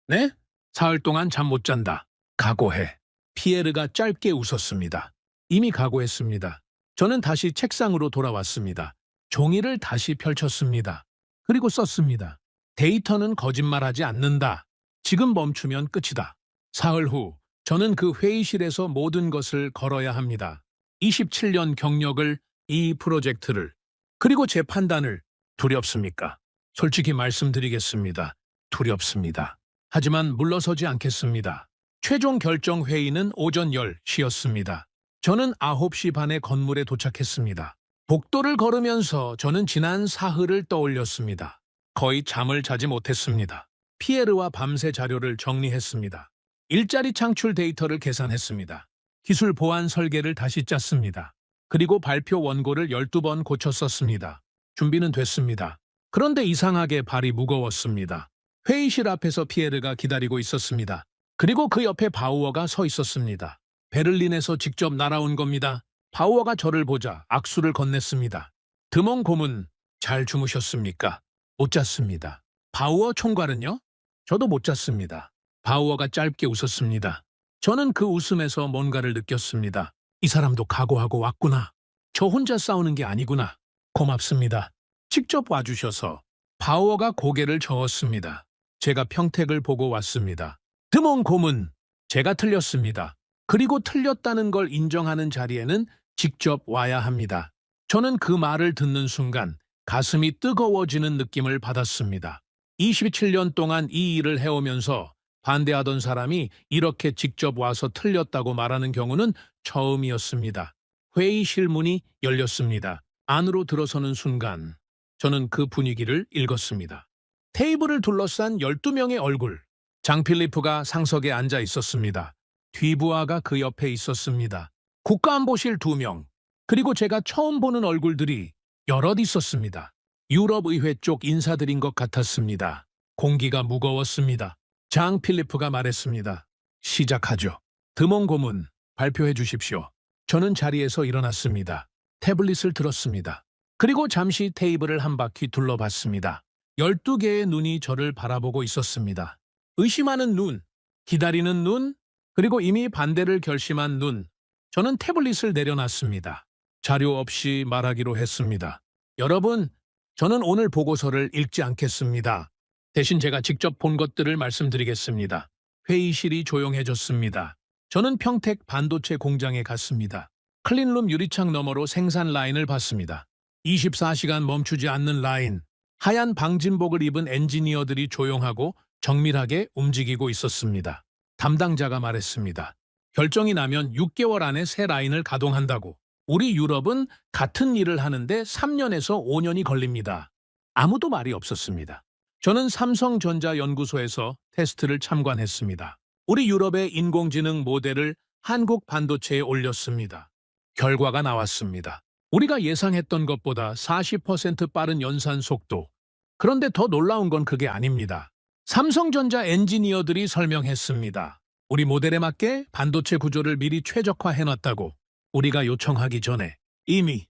네? 사흘 동안 잠 못 잔다. 각오해. 피에르가 짧게 웃었습니다. 이미 각오했습니다. 저는 다시 책상으로 돌아왔습니다. 종이를 다시 펼쳤습니다. 그리고 썼습니다. 데이터는 거짓말하지 않는다. 지금 멈추면 끝이다. 사흘 후 저는 그 회의실에서 모든 것을 걸어야 합니다. 27년 경력을, 이 프로젝트를, 그리고 제 판단을. 두렵습니까? 솔직히 말씀드리겠습니다. 두렵습니다. 하지만 물러서지 않겠습니다. 최종 결정 회의는 오전 10시였습니다. 저는 9시 반에 건물에 도착했습니다. 복도를 걸으면서 저는 지난 사흘을 떠올렸습니다. 거의 잠을 자지 못했습니다. 피에르와 밤새 자료를 정리했습니다. 일자리 창출 데이터를 계산했습니다. 기술 보안 설계를 다시 짰습니다. 그리고 발표 원고를 12번 고쳐 썼습니다. 준비는 됐습니다. 그런데 이상하게 발이 무거웠습니다. 회의실 앞에서 피에르가 기다리고 있었습니다. 그리고 그 옆에 바우어가 서 있었습니다. 베를린에서 직접 날아온 겁니다. 바우어가 저를 보자 악수를 건넸습니다. 드몽 고문, 잘 주무셨습니까? 못 잤습니다. 바우어 총괄은요? 저도 못 잤습니다. 바우어가 짧게 웃었습니다. 저는 그 웃음에서 뭔가를 느꼈습니다. 이 사람도 각오하고 왔구나. 저 혼자 싸우는 게 아니구나. 고맙습니다. 직접 와주셔서. 바우어가 고개를 저었습니다. 제가 평택을 보고 왔습니다. 드몽 고문, 제가 틀렸습니다. 그리고 틀렸다는 걸 인정하는 자리에는 직접 와야 합니다. 저는 그 말을 듣는 순간 가슴이 뜨거워지는 느낌을 받았습니다. 27년 동안 이 일을 해오면서 반대하던 사람이 이렇게 직접 와서 틀렸다고 말하는 경우는 처음이었습니다. 회의실 문이 열렸습니다. 안으로 들어서는 순간 저는 그 분위기를 읽었습니다. 테이블을 둘러싼 12명의 얼굴. 장필리프가 상석에 앉아 있었습니다. 뒤부하가 그 옆에 있었습니다. 국가안보실 2명, 그리고 제가 처음 보는 얼굴들이 여럿 있었습니다. 유럽의회 쪽 인사들인 것 같았습니다. 공기가 무거웠습니다. 장 필리프가 말했습니다. 시작하죠. 드몽 고문, 발표해 주십시오. 저는 자리에서 일어났습니다. 태블릿을 들었습니다. 그리고 잠시 테이블을 한 바퀴 둘러봤습니다. 12개의 눈이 저를 바라보고 있었습니다. 의심하는 눈, 기다리는 눈, 그리고 이미 반대를 결심한 눈. 저는 태블릿을 내려놨습니다. 자료 없이 말하기로 했습니다. 여러분, 저는 오늘 보고서를 읽지 않겠습니다. 대신 제가 직접 본 것들을 말씀드리겠습니다. 회의실이 조용해졌습니다. 저는 평택 반도체 공장에 갔습니다. 클린룸 유리창 너머로 생산 라인을 봤습니다. 24시간 멈추지 않는 라인. 하얀 방진복을 입은 엔지니어들이 조용하고 정밀하게 움직이고 있었습니다. 담당자가 말했습니다. 결정이 나면 6개월 안에 새 라인을 가동한다고. 우리 유럽은 같은 일을 하는데 3년에서 5년이 걸립니다. 아무도 말이 없었습니다. 저는 삼성전자 연구소에서 테스트를 참관했습니다. 우리 유럽의 인공지능 모델을 한국 반도체에 올렸습니다. 결과가 나왔습니다. 우리가 예상했던 것보다 40% 빠른 연산 속도. 그런데 더 놀라운 건 그게 아닙니다. 삼성전자 엔지니어들이 설명했습니다. 우리 모델에 맞게 반도체 구조를 미리 최적화해놨다고. 우리가 요청하기 전에 이미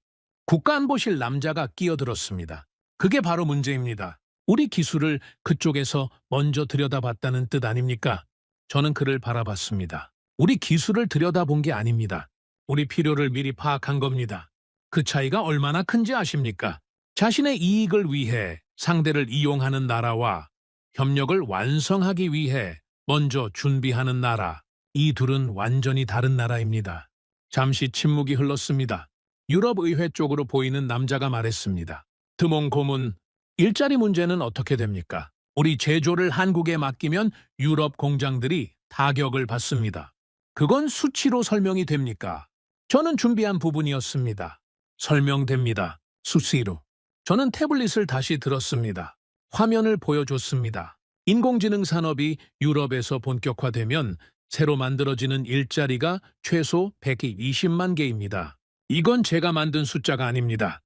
국가안보실 남자가 끼어들었습니다. 그게 바로 문제입니다. 우리 기술을 그쪽에서 먼저 들여다봤다는 뜻 아닙니까? 저는 그를 바라봤습니다. 우리 기술을 들여다본 게 아닙니다. 우리 필요를 미리 파악한 겁니다. 그 차이가 얼마나 큰지 아십니까? 자신의 이익을 위해 상대를 이용하는 나라와 협력을 완성하기 위해 먼저 준비하는 나라. 이 둘은 완전히 다른 나라입니다. 잠시 침묵이 흘렀습니다. 유럽의회 쪽으로 보이는 남자가 말했습니다. 드몽 고문, 일자리 문제는 어떻게 됩니까? 우리 제조를 한국에 맡기면 유럽 공장들이 타격을 받습니다. 그건 수치로 설명이 됩니까? 저는 준비한 부분이었습니다. 설명됩니다. 수치로. 저는 태블릿을 다시 들었습니다. 화면을 보여줬습니다. 인공지능 산업이 유럽에서 본격화되면 새로 만들어지는 일자리가 최소 120만 개입니다. 이건 제가 만든 숫자가 아닙니다.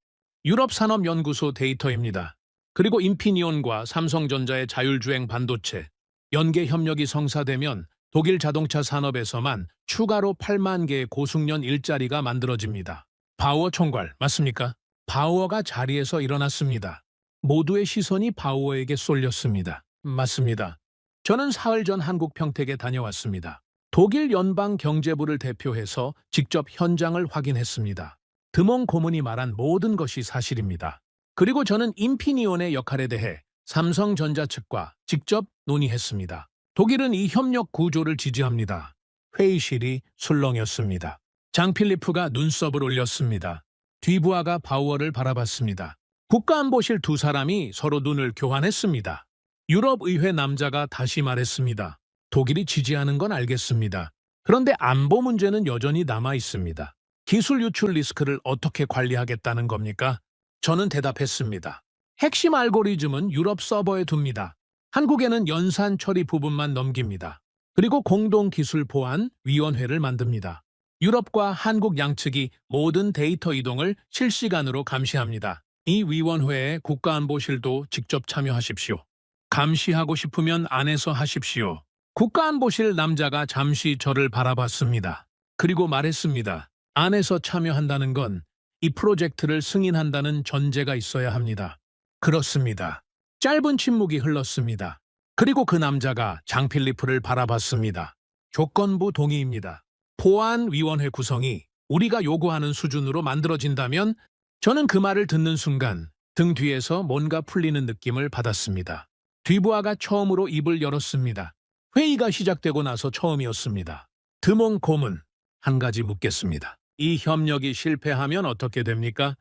유럽산업연구소 데이터입니다. 그리고 인피니온과 삼성전자의 자율주행 반도체, 연계 협력이 성사되면 독일 자동차 산업에서만 추가로 8만 개의 고숙련 일자리가 만들어집니다. 바우어 총괄, 맞습니까? 바우어가 자리에서 일어났습니다. 모두의 시선이 바우어에게 쏠렸습니다. 맞습니다. 저는 사흘 전 한국 평택에 다녀왔습니다. 독일 연방경제부를 대표해서 직접 현장을 확인했습니다. 드몽 고문이 말한 모든 것이 사실입니다. 그리고 저는 인피니온의 역할에 대해 삼성전자 측과 직접 논의했습니다. 독일은 이 협력 구조를 지지합니다. 회의실이 술렁였습니다. 장 필리프가 눈썹을 올렸습니다. 뒤부하가 바우어를 바라봤습니다. 국가안보실 두 사람이 서로 눈을 교환했습니다. 유럽의회 남자가 다시 말했습니다. 독일이 지지하는 건 알겠습니다. 그런데 안보 문제는 여전히 남아 있습니다. 기술 유출 리스크를 어떻게 관리하겠다는 겁니까? 저는 대답했습니다. 핵심 알고리즘은 유럽 서버에 둡니다. 한국에는 연산 처리 부분만 넘깁니다. 그리고 공동기술보안위원회를 만듭니다. 유럽과 한국 양측이 모든 데이터 이동을 실시간으로 감시합니다. 이 위원회에 국가안보실도 직접 참여하십시오. 감시하고 싶으면 안에서 하십시오. 국가안보실 남자가 잠시 저를 바라봤습니다. 그리고 말했습니다. 안에서 참여한다는 건 이 프로젝트를 승인한다는 전제가 있어야 합니다. 그렇습니다. 짧은 침묵이 흘렀습니다. 그리고 그 남자가 장 필리프를 바라봤습니다. 조건부 동의입니다. 보안위원회 구성이 우리가 요구하는 수준으로 만들어진다면 저는 그 말을 듣는 순간 등 뒤에서 뭔가 풀리는 느낌을 받았습니다. 뒤부하가 처음으로 입을 열었습니다. 회의가 시작되고 나서 처음이었습니다. 드몽 고문, 한 가지 묻겠습니다. 이 협력이 실패하면 어떻게 됩니까?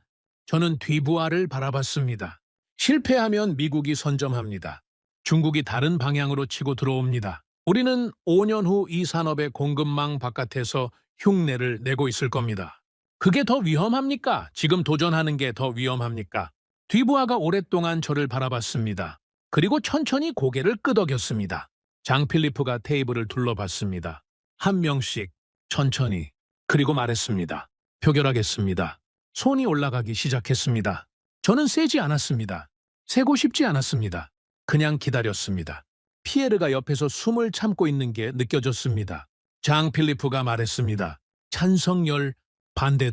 저는 뒤부하를 바라봤습니다. 실패하면 미국이 선점합니다. 중국이 다른 방향으로 치고 들어옵니다. 우리는 5년 후 이 산업의 공급망 바깥에서 흉내를 내고 있을 겁니다. 그게 더 위험합니까? 지금 도전하는 게 더 위험합니까? 뒤부하가 오랫동안 저를 바라봤습니다. 그리고 천천히 고개를 끄덕였습니다. 장 필리프가 테이블을 둘러봤습니다. 한 명씩 천천히 그리고 말했습니다. 표결하겠습니다. 손이 올라가기 시작했습니다. 저는 세지 않았습니다. 세고 싶지 않았습니다. 그냥 기다렸습니다. 피에르가 옆에서 숨을 참고 있는 게 느껴졌습니다. 장 필리프가 말했습니다. 찬성 10, 반대 2.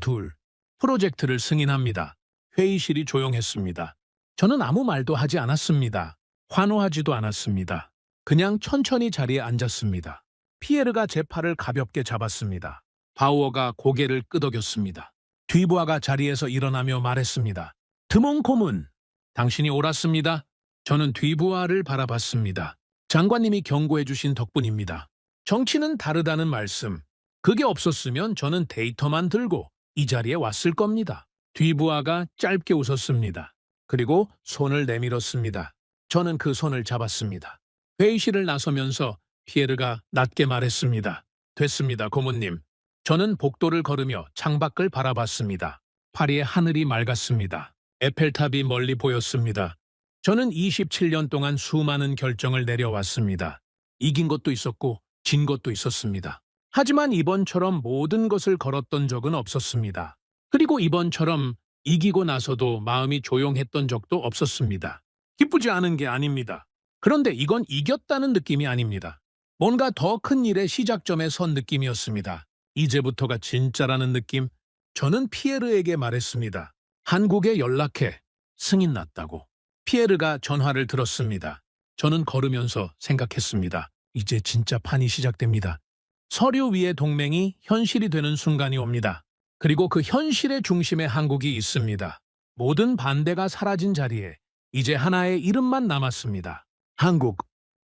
프로젝트를 승인합니다. 회의실이 조용했습니다. 저는 아무 말도 하지 않았습니다. 환호하지도 않았습니다. 그냥 천천히 자리에 앉았습니다. 피에르가 제 팔을 가볍게 잡았습니다. 바우어가 고개를 끄덕였습니다. 뒤부하가 자리에서 일어나며 말했습니다. 드몽 고문, 당신이 옳았습니다. 저는 뒤부하를 바라봤습니다. 장관님이 경고해 주신 덕분입니다. 정치는 다르다는 말씀. 그게 없었으면 저는 데이터만 들고 이 자리에 왔을 겁니다. 뒤부하가 짧게 웃었습니다. 그리고 손을 내밀었습니다. 저는 그 손을 잡았습니다. 회의실을 나서면서 피에르가 낮게 말했습니다. 됐습니다, 고문님. 저는 복도를 걸으며 창밖을 바라봤습니다. 파리의 하늘이 맑았습니다. 에펠탑이 멀리 보였습니다. 저는 27년 동안 수많은 결정을 내려왔습니다. 이긴 것도 있었고 진 것도 있었습니다. 하지만 이번처럼 모든 것을 걸었던 적은 없었습니다. 그리고 이번처럼 이기고 나서도 마음이 조용했던 적도 없었습니다. 기쁘지 않은 게 아닙니다. 그런데 이건 이겼다는 느낌이 아닙니다. 뭔가 더 큰 일의 시작점에 선 느낌이었습니다. 이제부터가 진짜라는 느낌. 저는 피에르에게 말했습니다. 한국에 연락해. 승인 났다고. 피에르가 전화를 들었습니다. 저는 걸으면서 생각했습니다. 이제 진짜 판이 시작됩니다. 서류 위의 동맹이 현실이 되는 순간이 옵니다. 그리고 그 현실의 중심에 한국이 있습니다. 모든 반대가 사라진 자리에 이제 하나의 이름만 남았습니다. 한국.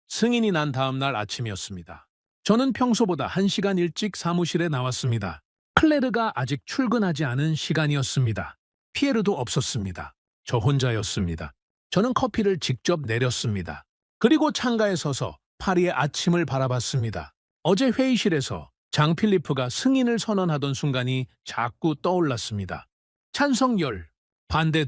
승인이 난 다음 날 아침이었습니다. 저는 평소보다 1시간 일찍 사무실에 나왔습니다. 클레르가 아직 출근하지 않은 시간이었습니다. 피에르도 없었습니다. 저 혼자였습니다. 저는 커피를 직접 내렸습니다. 그리고 창가에 서서 파리의 아침을 바라봤습니다. 어제 회의실에서 장 필리프가 승인을 선언하던 순간이 자꾸 떠올랐습니다. 찬성 10, 반대 2.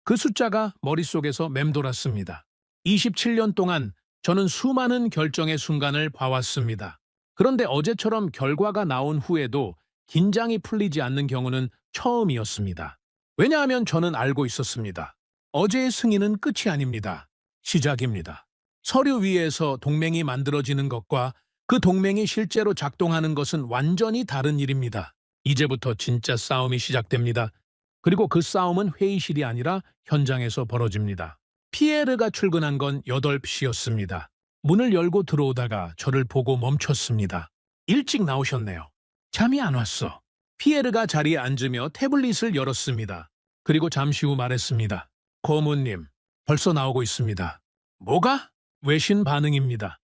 그 숫자가 머릿속에서 맴돌았습니다. 27년 동안 저는 수많은 결정의 순간을 봐왔습니다. 그런데 어제처럼 결과가 나온 후에도 긴장이 풀리지 않는 경우는 처음이었습니다. 왜냐하면 저는 알고 있었습니다. 어제의 승인은 끝이 아닙니다. 시작입니다. 서류 위에서 동맹이 만들어지는 것과 그 동맹이 실제로 작동하는 것은 완전히 다른 일입니다. 이제부터 진짜 싸움이 시작됩니다. 그리고 그 싸움은 회의실이 아니라 현장에서 벌어집니다. 피에르가 출근한 건 8시였습니다. 문을 열고 들어오다가 저를 보고 멈췄습니다. 일찍 나오셨네요. 잠이 안 왔어. 피에르가 자리에 앉으며 태블릿을 열었습니다. 그리고 잠시 후 말했습니다. 고모님, 벌써 나오고 있습니다. 뭐가? 외신 반응입니다.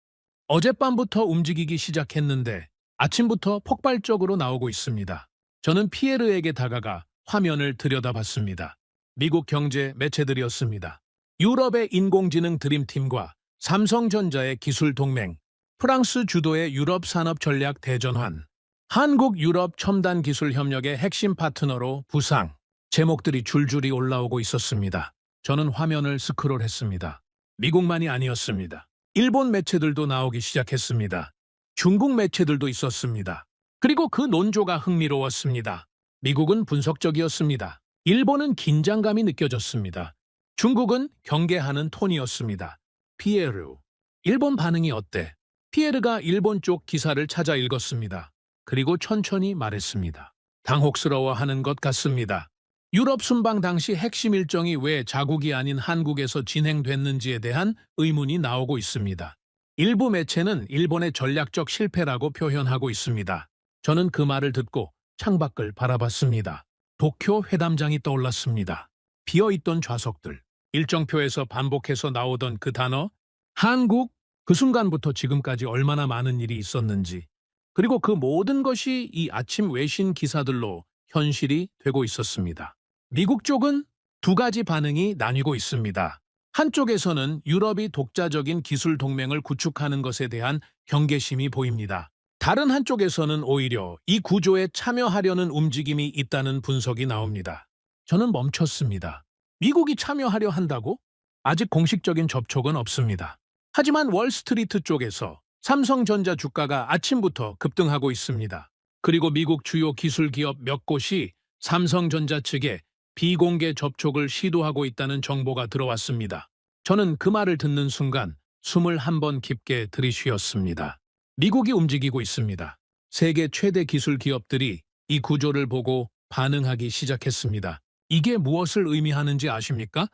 어젯밤부터 움직이기 시작했는데 아침부터 폭발적으로 나오고 있습니다. 저는 피에르에게 다가가 화면을 들여다봤습니다. 미국 경제 매체들이었습니다. 유럽의 인공지능 드림팀과 삼성전자의 기술 동맹, 프랑스 주도의 유럽 산업 전략 대전환, 한국 유럽 첨단 기술 협력의 핵심 파트너로 부상, 제목들이 줄줄이 올라오고 있었습니다. 저는 화면을 스크롤했습니다. 미국만이 아니었습니다. 일본 매체들도 나오기 시작했습니다. 중국 매체들도 있었습니다. 그리고 그 논조가 흥미로웠습니다. 미국은 분석적이었습니다. 일본은 긴장감이 느껴졌습니다. 중국은 경계하는 톤이었습니다. 피에르, 일본 반응이 어때? 피에르가 일본 쪽 기사를 찾아 읽었습니다. 그리고 천천히 말했습니다. 당혹스러워하는 것 같습니다. 유럽 순방 당시 핵심 일정이 왜 자국이 아닌 한국에서 진행됐는지에 대한 의문이 나오고 있습니다. 일부 매체는 일본의 전략적 실패라고 표현하고 있습니다. 저는 그 말을 듣고 창밖을 바라봤습니다. 도쿄 회담장이 떠올랐습니다. 비어있던 좌석들, 일정표에서 반복해서 나오던 그 단어, 한국, 그 순간부터 지금까지 얼마나 많은 일이 있었는지, 그리고 그 모든 것이 이 아침 외신 기사들로 현실이 되고 있었습니다. 미국 쪽은 두 가지 반응이 나뉘고 있습니다. 한쪽에서는 유럽이 독자적인 기술 동맹을 구축하는 것에 대한 경계심이 보입니다. 다른 한쪽에서는 오히려 이 구조에 참여하려는 움직임이 있다는 분석이 나옵니다. 저는 멈췄습니다. 미국이 참여하려 한다고? 아직 공식적인 접촉은 없습니다. 하지만 월스트리트 쪽에서 삼성전자 주가가 아침부터 급등하고 있습니다. 그리고 미국 주요 기술 기업 몇 곳이 삼성전자 측에 비공개 접촉을 시도하고 있다는 정보가 들어왔습니다. 저는 그 말을 듣는 순간 숨을 한 번 깊게 들이쉬었습니다. 미국이 움직이고 있습니다. 세계 최대 기술 기업들이 이 구조를 보고 반응하기 시작했습니다. 이게 무엇을 의미하는지 아십니까?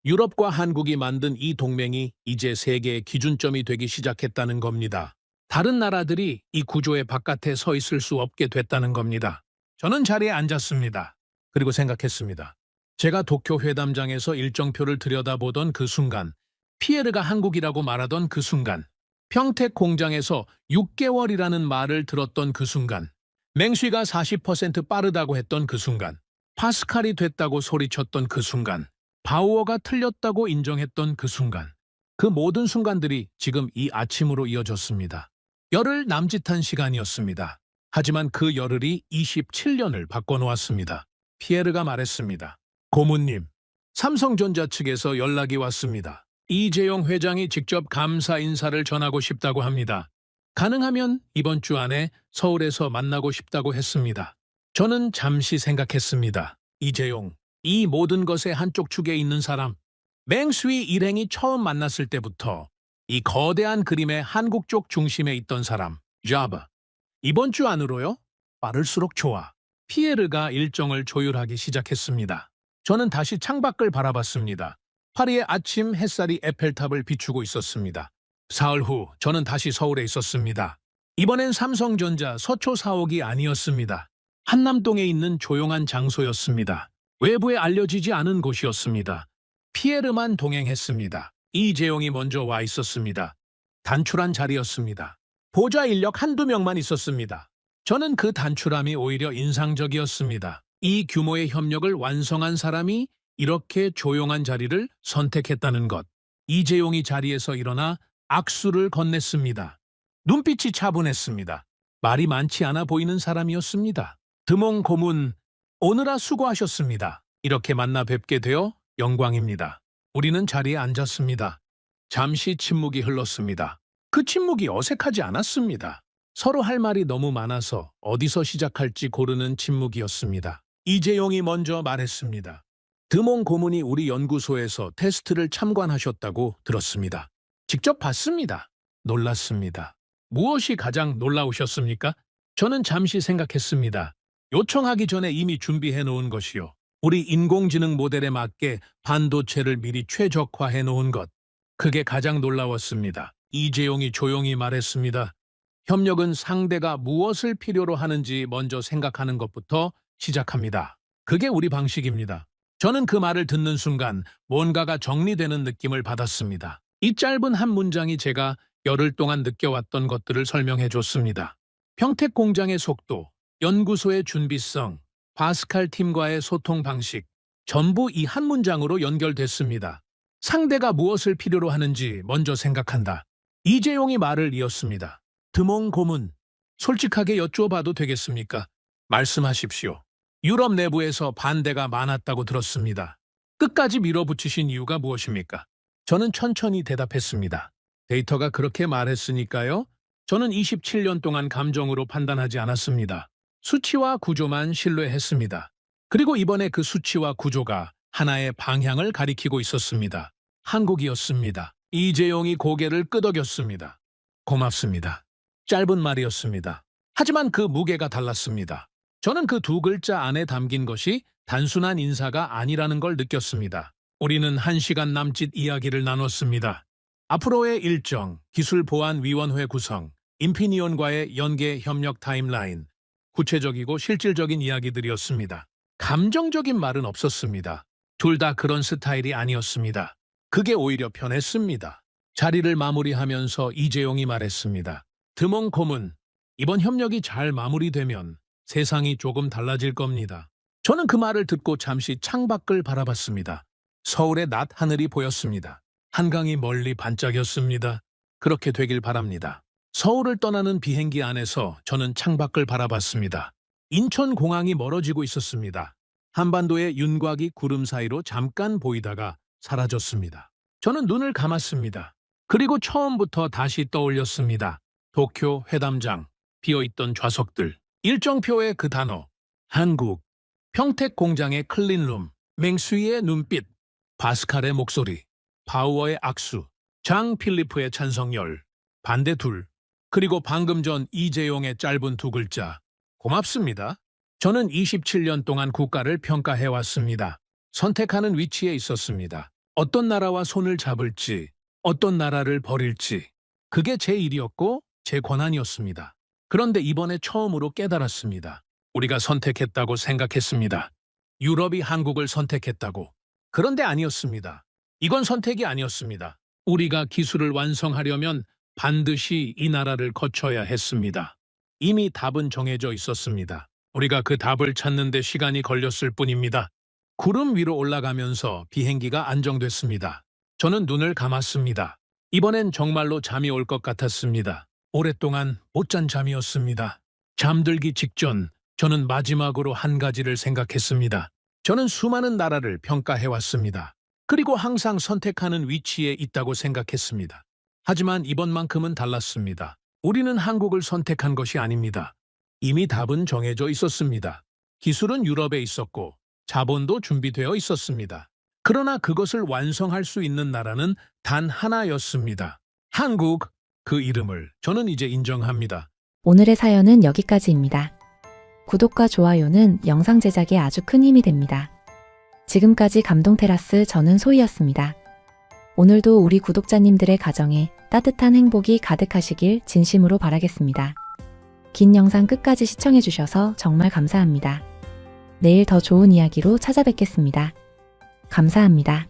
유럽과 한국이 만든 이 동맹이 이제 세계의 기준점이 되기 시작했다는 겁니다. 다른 나라들이 이 구조의 바깥에 서 있을 수 없게 됐다는 겁니다. 저는 자리에 앉았습니다. 그리고 생각했습니다. 제가 도쿄 회담장에서 일정표를 들여다보던 그 순간, 피에르가 한국이라고 말하던 그 순간, 평택 공장에서 6개월이라는 말을 들었던 그 순간, 맹수가 40% 빠르다고 했던 그 순간, 파스칼이 됐다고 소리쳤던 그 순간, 바우어가 틀렸다고 인정했던 그 순간, 그 모든 순간들이 지금 이 아침으로 이어졌습니다. 열흘 남짓한 시간이었습니다. 하지만 그 열흘이 27년을 바꿔놓았습니다. 피에르가 말했습니다. 고모님, 삼성전자 측에서 연락이 왔습니다. 이재용 회장이 직접 감사 인사를 전하고 싶다고 합니다. 가능하면 이번 주 안에 서울에서 만나고 싶다고 했습니다. 저는 잠시 생각했습니다. 이재용, 이 모든 것의 한쪽 축에 있는 사람, 맹수위 일행이 처음 만났을 때부터 이 거대한 그림의 한국 쪽 중심에 있던 사람, 자바. 이번 주 안으로요? 빠를수록 좋아. 피에르가 일정을 조율하기 시작했습니다. 저는 다시 창밖을 바라봤습니다. 파리의 아침 햇살이 에펠탑을 비추고 있었습니다. 사흘 후 저는 다시 서울에 있었습니다. 이번엔 삼성전자 서초 사옥이 아니었습니다. 한남동에 있는 조용한 장소였습니다. 외부에 알려지지 않은 곳이었습니다. 피에르만 동행했습니다. 이재용이 먼저 와 있었습니다. 단출한 자리였습니다. 보좌 인력 한두 명만 있었습니다. 저는 그 단출함이 오히려 인상적이었습니다. 이 규모의 협력을 완성한 사람이 이렇게 조용한 자리를 선택했다는 것. 이재용이 자리에서 일어나 악수를 건넸습니다. 눈빛이 차분했습니다. 말이 많지 않아 보이는 사람이었습니다. 드몽 고문, 오늘아 수고하셨습니다. 이렇게 만나 뵙게 되어 영광입니다. 우리는 자리에 앉았습니다. 잠시 침묵이 흘렀습니다. 그 침묵이 어색하지 않았습니다. 서로 할 말이 너무 많아서 어디서 시작할지 고르는 침묵이었습니다. 이재용이 먼저 말했습니다. 드몽 고문이 우리 연구소에서 테스트를 참관하셨다고 들었습니다. 직접 봤습니다. 놀랐습니다. 무엇이 가장 놀라우셨습니까? 저는 잠시 생각했습니다. 요청하기 전에 이미 준비해 놓은 것이요. 우리 인공지능 모델에 맞게 반도체를 미리 최적화해 놓은 것. 그게 가장 놀라웠습니다. 이재용이 조용히 말했습니다. 협력은 상대가 무엇을 필요로 하는지 먼저 생각하는 것부터 시작합니다. 그게 우리 방식입니다. 저는 그 말을 듣는 순간 뭔가가 정리되는 느낌을 받았습니다. 이 짧은 한 문장이 제가 열흘 동안 느껴왔던 것들을 설명해 줬습니다. 평택 공장의 속도, 연구소의 준비성, 파스칼 팀과의 소통 방식, 전부 이 한 문장으로 연결됐습니다. 상대가 무엇을 필요로 하는지 먼저 생각한다. 이재용이 말을 이었습니다. 드몽 고문, 솔직하게 여쭈어봐도 되겠습니까? 말씀하십시오. 유럽 내부에서 반대가 많았다고 들었습니다. 끝까지 밀어붙이신 이유가 무엇입니까? 저는 천천히 대답했습니다. 데이터가 그렇게 말했으니까요. 저는 27년 동안 감정으로 판단하지 않았습니다. 수치와 구조만 신뢰했습니다. 그리고 이번에 그 수치와 구조가 하나의 방향을 가리키고 있었습니다. 한국이었습니다. 이재용이 고개를 끄덕였습니다. 고맙습니다. 짧은 말이었습니다. 하지만 그 무게가 달랐습니다. 저는 그 두 글자 안에 담긴 것이 단순한 인사가 아니라는 걸 느꼈습니다. 우리는 1시간 남짓 이야기를 나눴습니다. 앞으로의 일정, 기술보안위원회 구성, 인피니온과의 연계 협력 타임라인, 구체적이고 실질적인 이야기들이었습니다. 감정적인 말은 없었습니다. 둘 다 그런 스타일이 아니었습니다. 그게 오히려 편했습니다. 자리를 마무리하면서 이재용이 말했습니다. 드몽 고문, 이번 협력이 잘 마무리되면 세상이 조금 달라질 겁니다. 저는 그 말을 듣고 잠시 창밖을 바라봤습니다. 서울의 낮 하늘이 보였습니다. 한강이 멀리 반짝였습니다. 그렇게 되길 바랍니다. 서울을 떠나는 비행기 안에서 저는 창밖을 바라봤습니다. 인천공항이 멀어지고 있었습니다. 한반도의 윤곽이 구름 사이로 잠깐 보이다가 사라졌습니다. 저는 눈을 감았습니다. 그리고 처음부터 다시 떠올렸습니다. 도쿄 회담장, 비어있던 좌석들, 일정표의 그 단어, 한국, 평택 공장의 클린룸, 맹수이의 눈빛, 파스칼의 목소리, 바우어의 악수, 장 필리프의 찬성열, 반대 둘, 그리고 방금 전 이재용의 짧은 두 글자, 고맙습니다. 저는 27년 동안 국가를 평가해왔습니다. 선택하는 위치에 있었습니다. 어떤 나라와 손을 잡을지, 어떤 나라를 버릴지, 그게 제 일이었고 제 권한이었습니다. 그런데 이번에 처음으로 깨달았습니다. 우리가 선택했다고 생각했습니다. 유럽이 한국을 선택했다고. 그런데 아니었습니다. 이건 선택이 아니었습니다. 우리가 기술을 완성하려면 반드시 이 나라를 거쳐야 했습니다. 이미 답은 정해져 있었습니다. 우리가 그 답을 찾는 데 시간이 걸렸을 뿐입니다. 구름 위로 올라가면서 비행기가 안정됐습니다. 저는 눈을 감았습니다. 이번엔 정말로 잠이 올 것 같았습니다. 오랫동안 못 잔 잠이었습니다. 잠들기 직전 저는 마지막으로 한 가지를 생각했습니다. 저는 수많은 나라를 평가해왔습니다. 그리고 항상 선택하는 위치에 있다고 생각했습니다. 하지만 이번만큼은 달랐습니다. 우리는 한국을 선택한 것이 아닙니다. 이미 답은 정해져 있었습니다. 기술은 유럽에 있었고 자본도 준비되어 있었습니다. 그러나 그것을 완성할 수 있는 나라는 단 하나였습니다. 한국, 그 이름을 저는 이제 인정합니다. 오늘의 사연은 여기까지입니다. 구독과 좋아요는 영상 제작에 아주 큰 힘이 됩니다. 지금까지 감동테라스 저는 소희였습니다. 오늘도 우리 구독자님들의 가정에 따뜻한 행복이 가득하시길 진심으로 바라겠습니다. 긴 영상 끝까지 시청해주셔서 정말 감사합니다. 내일 더 좋은 이야기로 찾아뵙겠습니다. 감사합니다.